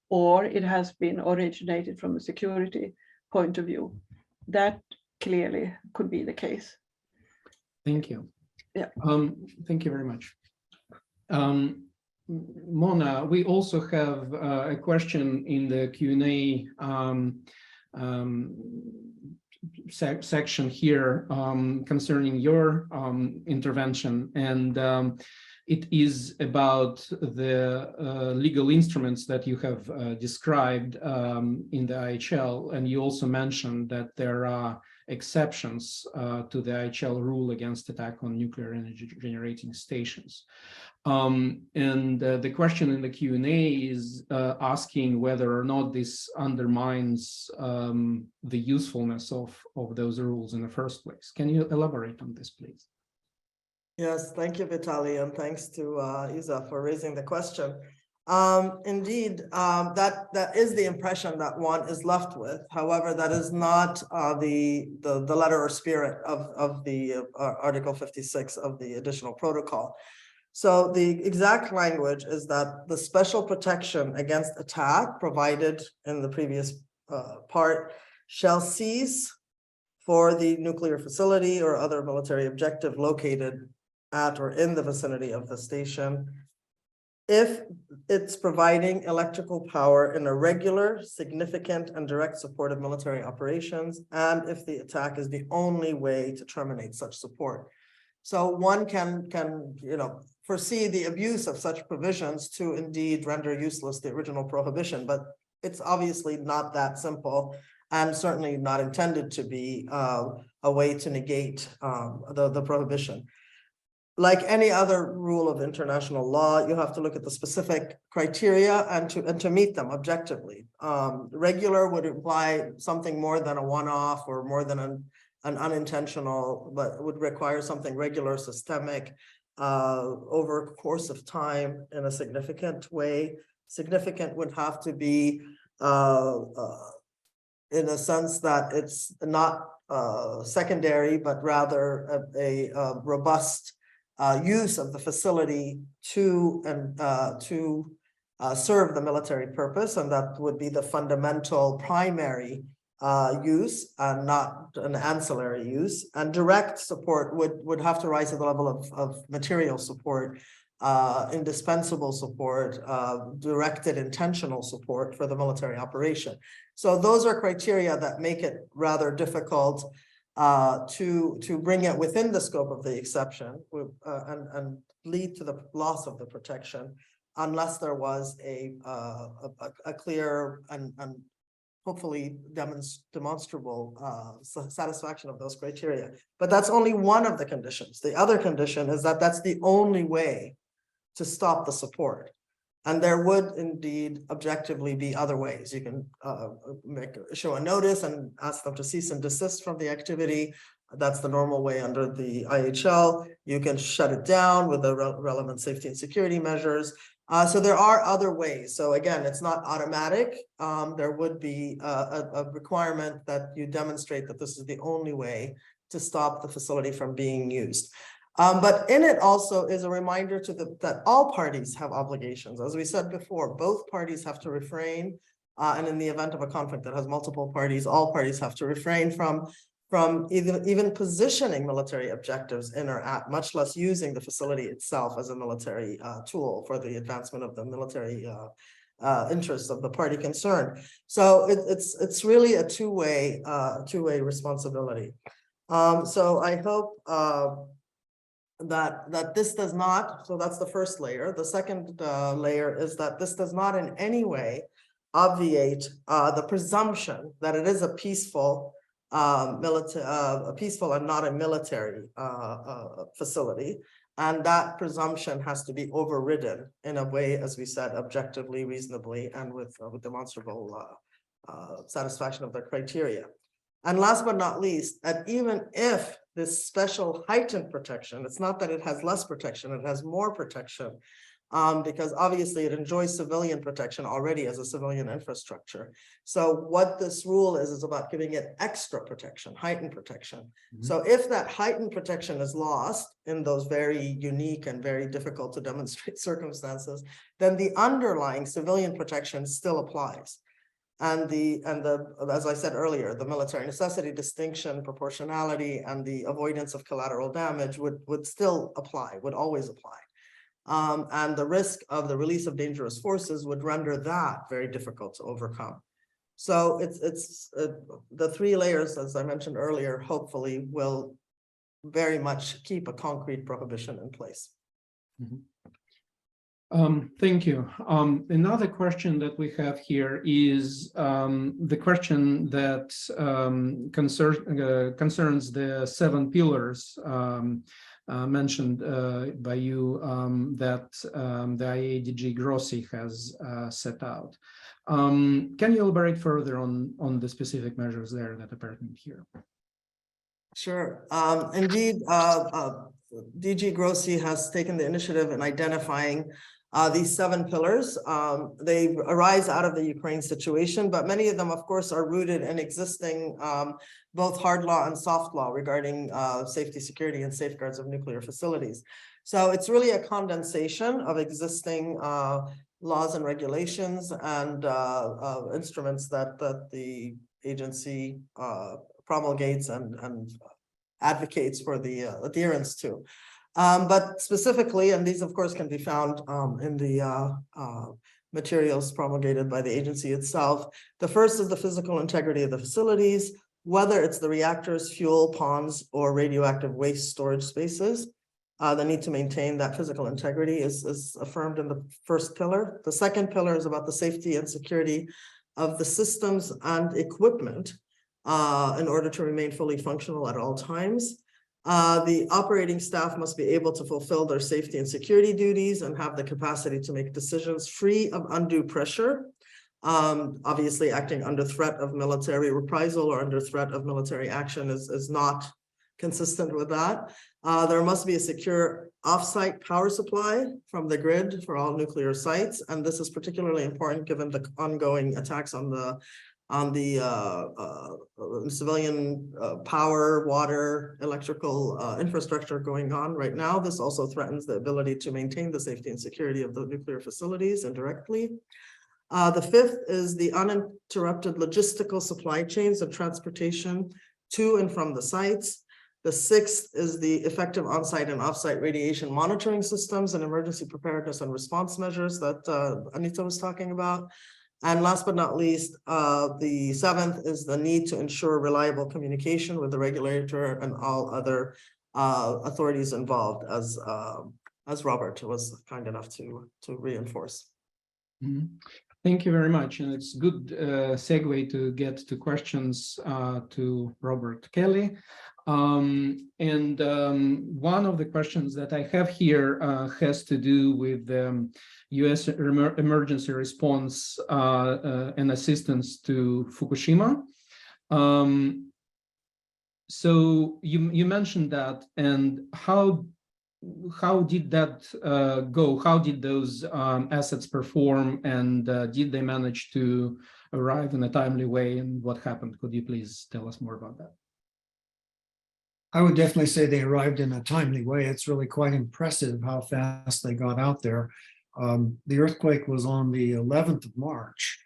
or it has been originated from a security point of view. That clearly could be the case. Thank you. Yeah. Thank you very much. Mona, we also have a question in the Q&A section here concerning your intervention, and it is about the legal instruments that you have described in the IHL, and you also mentioned that there are exceptions to the IHL rule against attack on nuclear energy generating stations. And the question in the Q&A is asking whether or not this undermines the usefulness of those rules in the first place. Can you elaborate on this, please? Yes, thank you, Vitaly, and thanks to Isa for raising the question. Indeed, that is the impression that one is left with. However, that is not the letter or spirit of the Article 56 of the additional protocol. So the exact language is that the special protection against attack provided in the previous part shall cease for the nuclear facility or other military objective located at or in the vicinity of the station if it's providing electrical power in a regular, significant, and direct support of military operations, and if the attack is the only way to terminate such support. So one can foresee the abuse of such provisions to indeed render useless the original prohibition, but it's obviously not that simple and certainly not intended to be a way to negate the prohibition. Like any other rule of international law, you have to look at the specific criteria and to meet them objectively. Regular would imply something more than a one-off or more than an unintentional, but would require something regular, systemic, over a course of time in a significant way. Significant would have to be in a sense that it's not secondary, but rather a robust use of the facility to serve the military purpose, and that would be the fundamental primary use and not an ancillary use. And direct support would have to rise to the level of material support, indispensable support, directed intentional support for the military operation. So those are criteria that make it rather difficult to bring it within the scope of the exception and lead to the loss of the protection, unless there was a clear and hopefully demonstrable satisfaction of those criteria. But that's only one of the conditions. The other condition is that that's the only way to stop the support. And there would indeed objectively be other ways. You can show a notice and ask them to cease and desist from the activity. That's the normal way under the IHL. You can shut it down with the relevant safety and security measures. So there are other ways. So again, it's not automatic. There would be a requirement that you demonstrate that this is the only way to stop the facility from being used. But in it also is a reminder to that all parties have obligations. As we said before, both parties have to refrain, and in the event of a conflict that has multiple parties, all parties have to refrain from even positioning military objectives in or at, much less using the facility itself as a military tool for the advancement of the military interests of the party concerned. So it's really a two-way responsibility. So I hope that this does not, so that's the first layer. The second layer is that this does not in any way obviate the presumption that it is a peaceful peaceful and not a military facility, and that presumption has to be overridden in a way, as we said, objectively, reasonably, and with demonstrable satisfaction of the criteria. And last but not least, that even if this special heightened protection, it's not that it has less protection, it has more protection, because obviously it enjoys civilian protection already as a civilian infrastructure. So what this rule is about giving it extra protection, heightened protection. Mm-hmm. So if that heightened protection is lost in those very unique and very difficult to demonstrate circumstances, then the underlying civilian protection still applies. And as I said earlier, the military necessity, distinction, proportionality, and the avoidance of collateral damage would still apply, would always apply. And the risk of the release of dangerous forces would render that very difficult to overcome. So it's the three layers, as I mentioned earlier, hopefully will very much keep a concrete prohibition in place. Mm-hmm. Thank you. Another question that we have here is the question that concerns the 7 pillars mentioned by you that the IAEA Grossi has set out. Can you elaborate further on the specific measures there that are pertinent here? Sure. Indeed, DG Grossi has taken the initiative in identifying these 7 pillars. They arise out of the Ukraine situation, but many of them, of course, are rooted in existing both hard law and soft law regarding safety, security, and safeguards of nuclear facilities. So it's really a condensation of existing laws and regulations and instruments that the agency promulgates and advocates for the adherence to. But specifically, and these of course can be found in the materials promulgated by the agency itself. The first is the physical integrity of the facilities, whether it's the reactors, fuel, ponds, or radioactive waste storage spaces. The need to maintain that physical integrity is affirmed in the first pillar. The second pillar is about the safety and security of the systems and equipment in order to remain fully functional at all times. The operating staff must be able to fulfill their safety and security duties and have the capacity to make decisions free of undue pressure, obviously acting under threat of military reprisal or under threat of military action is not consistent with that. There must be a secure off-site power supply from the grid for all nuclear sites, and this is particularly important given the ongoing attacks on the civilian power, water, electrical infrastructure going on right now. This also threatens the ability to maintain the safety and security of the nuclear facilities indirectly. The fifth is the uninterrupted logistical supply chains of transportation to and from the sites. The sixth is the effective on-site and off-site radiation monitoring systems and emergency preparedness and response measures that Anita was talking about. And last but not least, the seventh is the need to ensure reliable communication with the regulator and all other authorities involved, as Robert was kind enough to reinforce. Mm-hmm. Thank you very much. And it's good segue to get to questions to Robert Kelly. One of the questions that I have here has to do with U.S. emergency response and assistance to Fukushima. So you mentioned that, and how did that go? How did those assets perform, and did they manage to arrive in a timely way, and what happened? Could you please tell us more about that? I would definitely say they arrived in a timely way. It's really quite impressive how fast they got out there. The earthquake was on the 11th of March,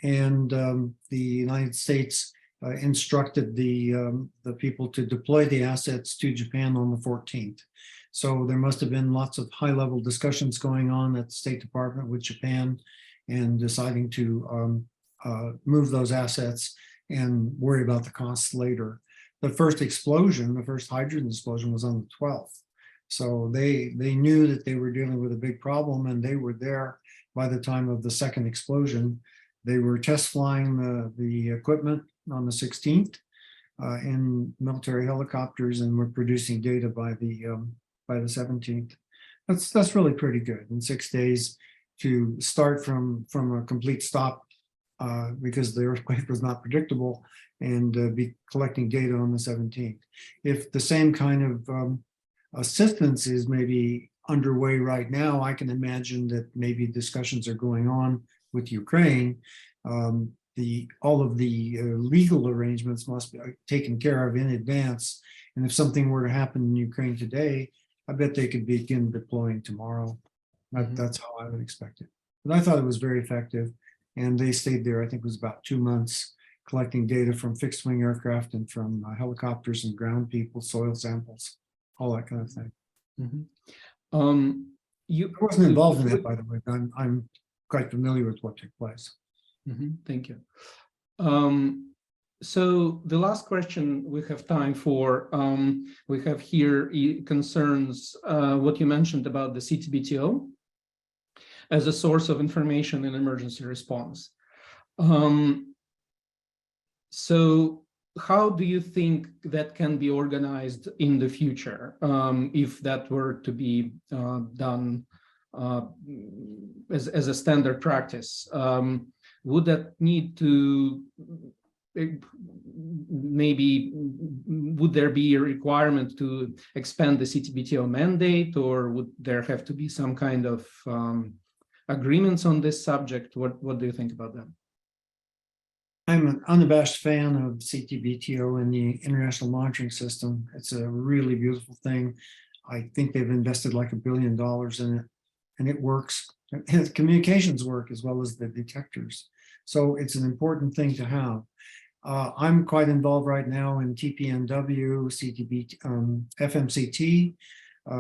and the United States instructed the people to deploy the assets to Japan on the 14th. So there must have been lots of high-level discussions going on at the State Department with Japan and deciding to move those assets and worry about the costs later. The first explosion, the first hydrogen explosion, was on the 12th. So they knew that they were dealing with a big problem, and they were there by the time of the second explosion. They were test flying the equipment on the 16th in military helicopters, and were producing data by the 17th. That's really pretty good. In 6 days to start from a complete stop because the earthquake was not predictable, and be collecting data on the 17th. If the same kind of assistance is maybe underway right now, I can imagine that maybe discussions are going on with Ukraine. All of the legal arrangements must be taken care of in advance. And if something were to happen in Ukraine today, I bet they could begin deploying tomorrow. That's how I would expect it. But I thought it was very effective. And they stayed there, I think it was about 2 months, collecting data from fixed wing aircraft and from helicopters and ground people, soil samples, all that kind of thing. Mm-hmm. I wasn't involved in that, by the way, but I'm quite familiar with what took place. Mm-hmm. Thank you. So the last question we have time for, we have here concerns what you mentioned about the CTBTO. as a source of information in emergency response. So how do you think that can be organized in the future, if that were to be done as a standard practice? Would that need to, maybe, would there be a requirement to expand the CTBTO mandate, or would there have to be some kind of agreements on this subject? What do you think about that? I'm an unabashed fan of CTBTO and the international monitoring system. It's a really beautiful thing. I think they've invested like $1 billion in it, and it works. And communications work as well as the detectors. So it's an important thing to have. I'm quite involved right now in TPNW, CTB, FMCT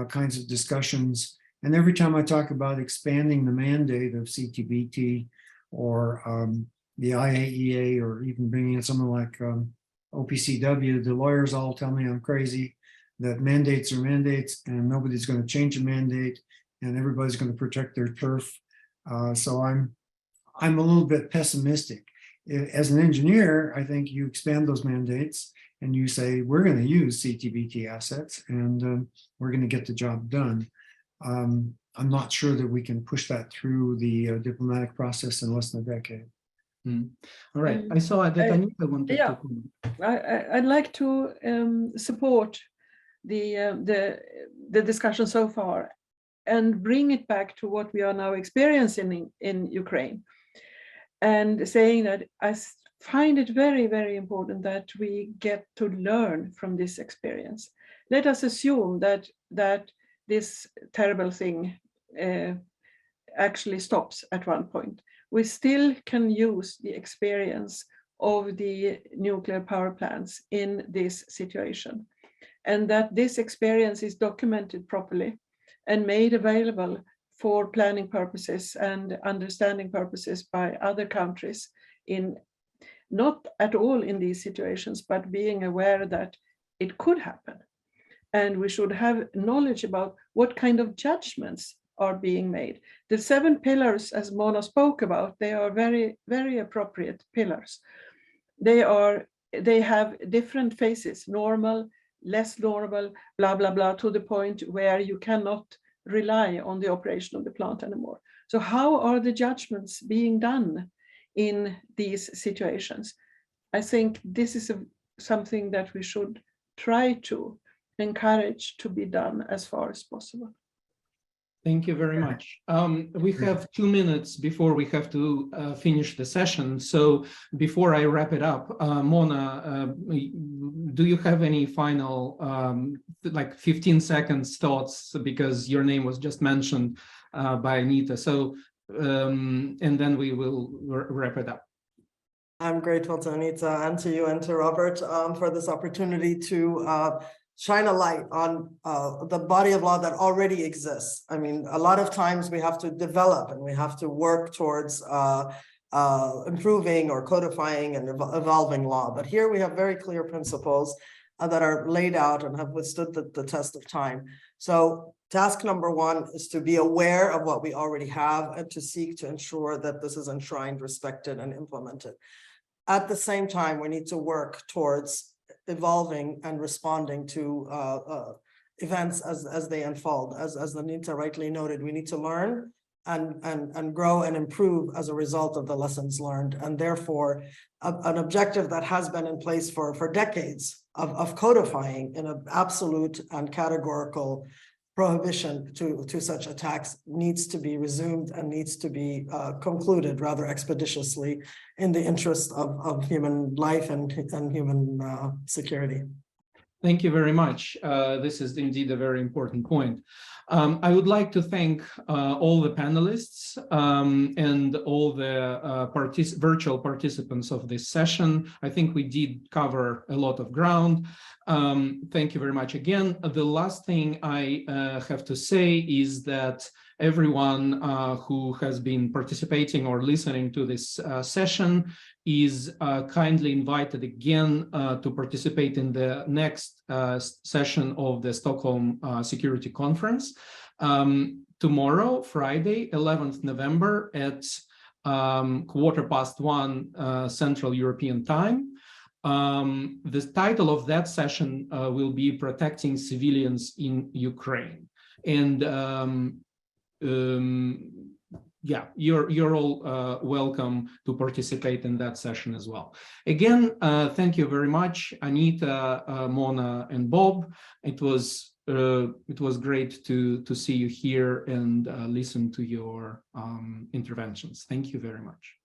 kinds of discussions. And every time I talk about expanding the mandate of CTBT or the IAEA, or even bringing in someone like OPCW, the lawyers all tell me I'm crazy, that mandates are mandates and nobody's going to change a mandate and everybody's going to protect their turf. So I'm a little bit pessimistic. As an engineer, I think you expand those mandates and you say, we're going to use CTBT assets and we're going to get the job done. I'm not sure that we can push that through the diplomatic process in less than a decade. All right, I saw that Anita wanted to comment. I'd like to support the discussion so far and bring it back to what we are now experiencing in Ukraine, and saying that I find it very, very important that we get to learn from this experience. Let us assume that this terrible thing actually stops at one point. We still can use the experience of the nuclear power plants in this situation, and that this experience is documented properly and made available for planning purposes and understanding purposes by other countries, in not at all in these situations, but being aware that it could happen. And we should have knowledge about what kind of judgments are being made. The 7 pillars, as Mona spoke about, they are very, very appropriate pillars. They have different phases: normal, less normal, blah, blah, blah, to the point where you cannot rely on the operation of the plant anymore. So how are the judgments being done in these situations? I think this is something that we should try to encourage to be done as far as possible. Thank you very much. We have 2 minutes before we have to finish the session. So before I wrap it up, Mona, do you have any final, like 15 seconds thoughts, because your name was just mentioned by Anita. So, and then we will wrap it up. I'm grateful to Anita and to you and to Robert for this opportunity to shine a light on the body of law that already exists. I mean, a lot of times we have to develop and we have to work towards improving or codifying and evolving law. But here we have very clear principles that are laid out and have withstood the test of time. So task number 1 is to be aware of what we already have and to seek to ensure that this is enshrined, respected, and implemented. At the same time, we need to work towards evolving and responding to events as they unfold. As Anita rightly noted, we need to learn and grow and improve as a result of the lessons learned. And therefore, an objective that has been in place for decades of codifying in an absolute and categorical prohibition to such attacks needs to be resumed and needs to be concluded rather expeditiously in the interest of human life and human security. Thank you very much. This is indeed a very important point. I would like to thank all the panelists and all the virtual participants of this session. I think we did cover a lot of ground. Thank you very much again. The last thing I have to say is that everyone who has been participating or listening to this session is kindly invited again to participate in the next session of the Stockholm Security Conference. Tomorrow, Friday, 11th November at 1:15 Central European Time. The title of that session will be Protecting Civilians in Ukraine. And yeah, you're all welcome to participate in that session as well. Again, thank you very much, Anita, Mona, and Bob. It was great to see you here and listen to your interventions. Thank you very much.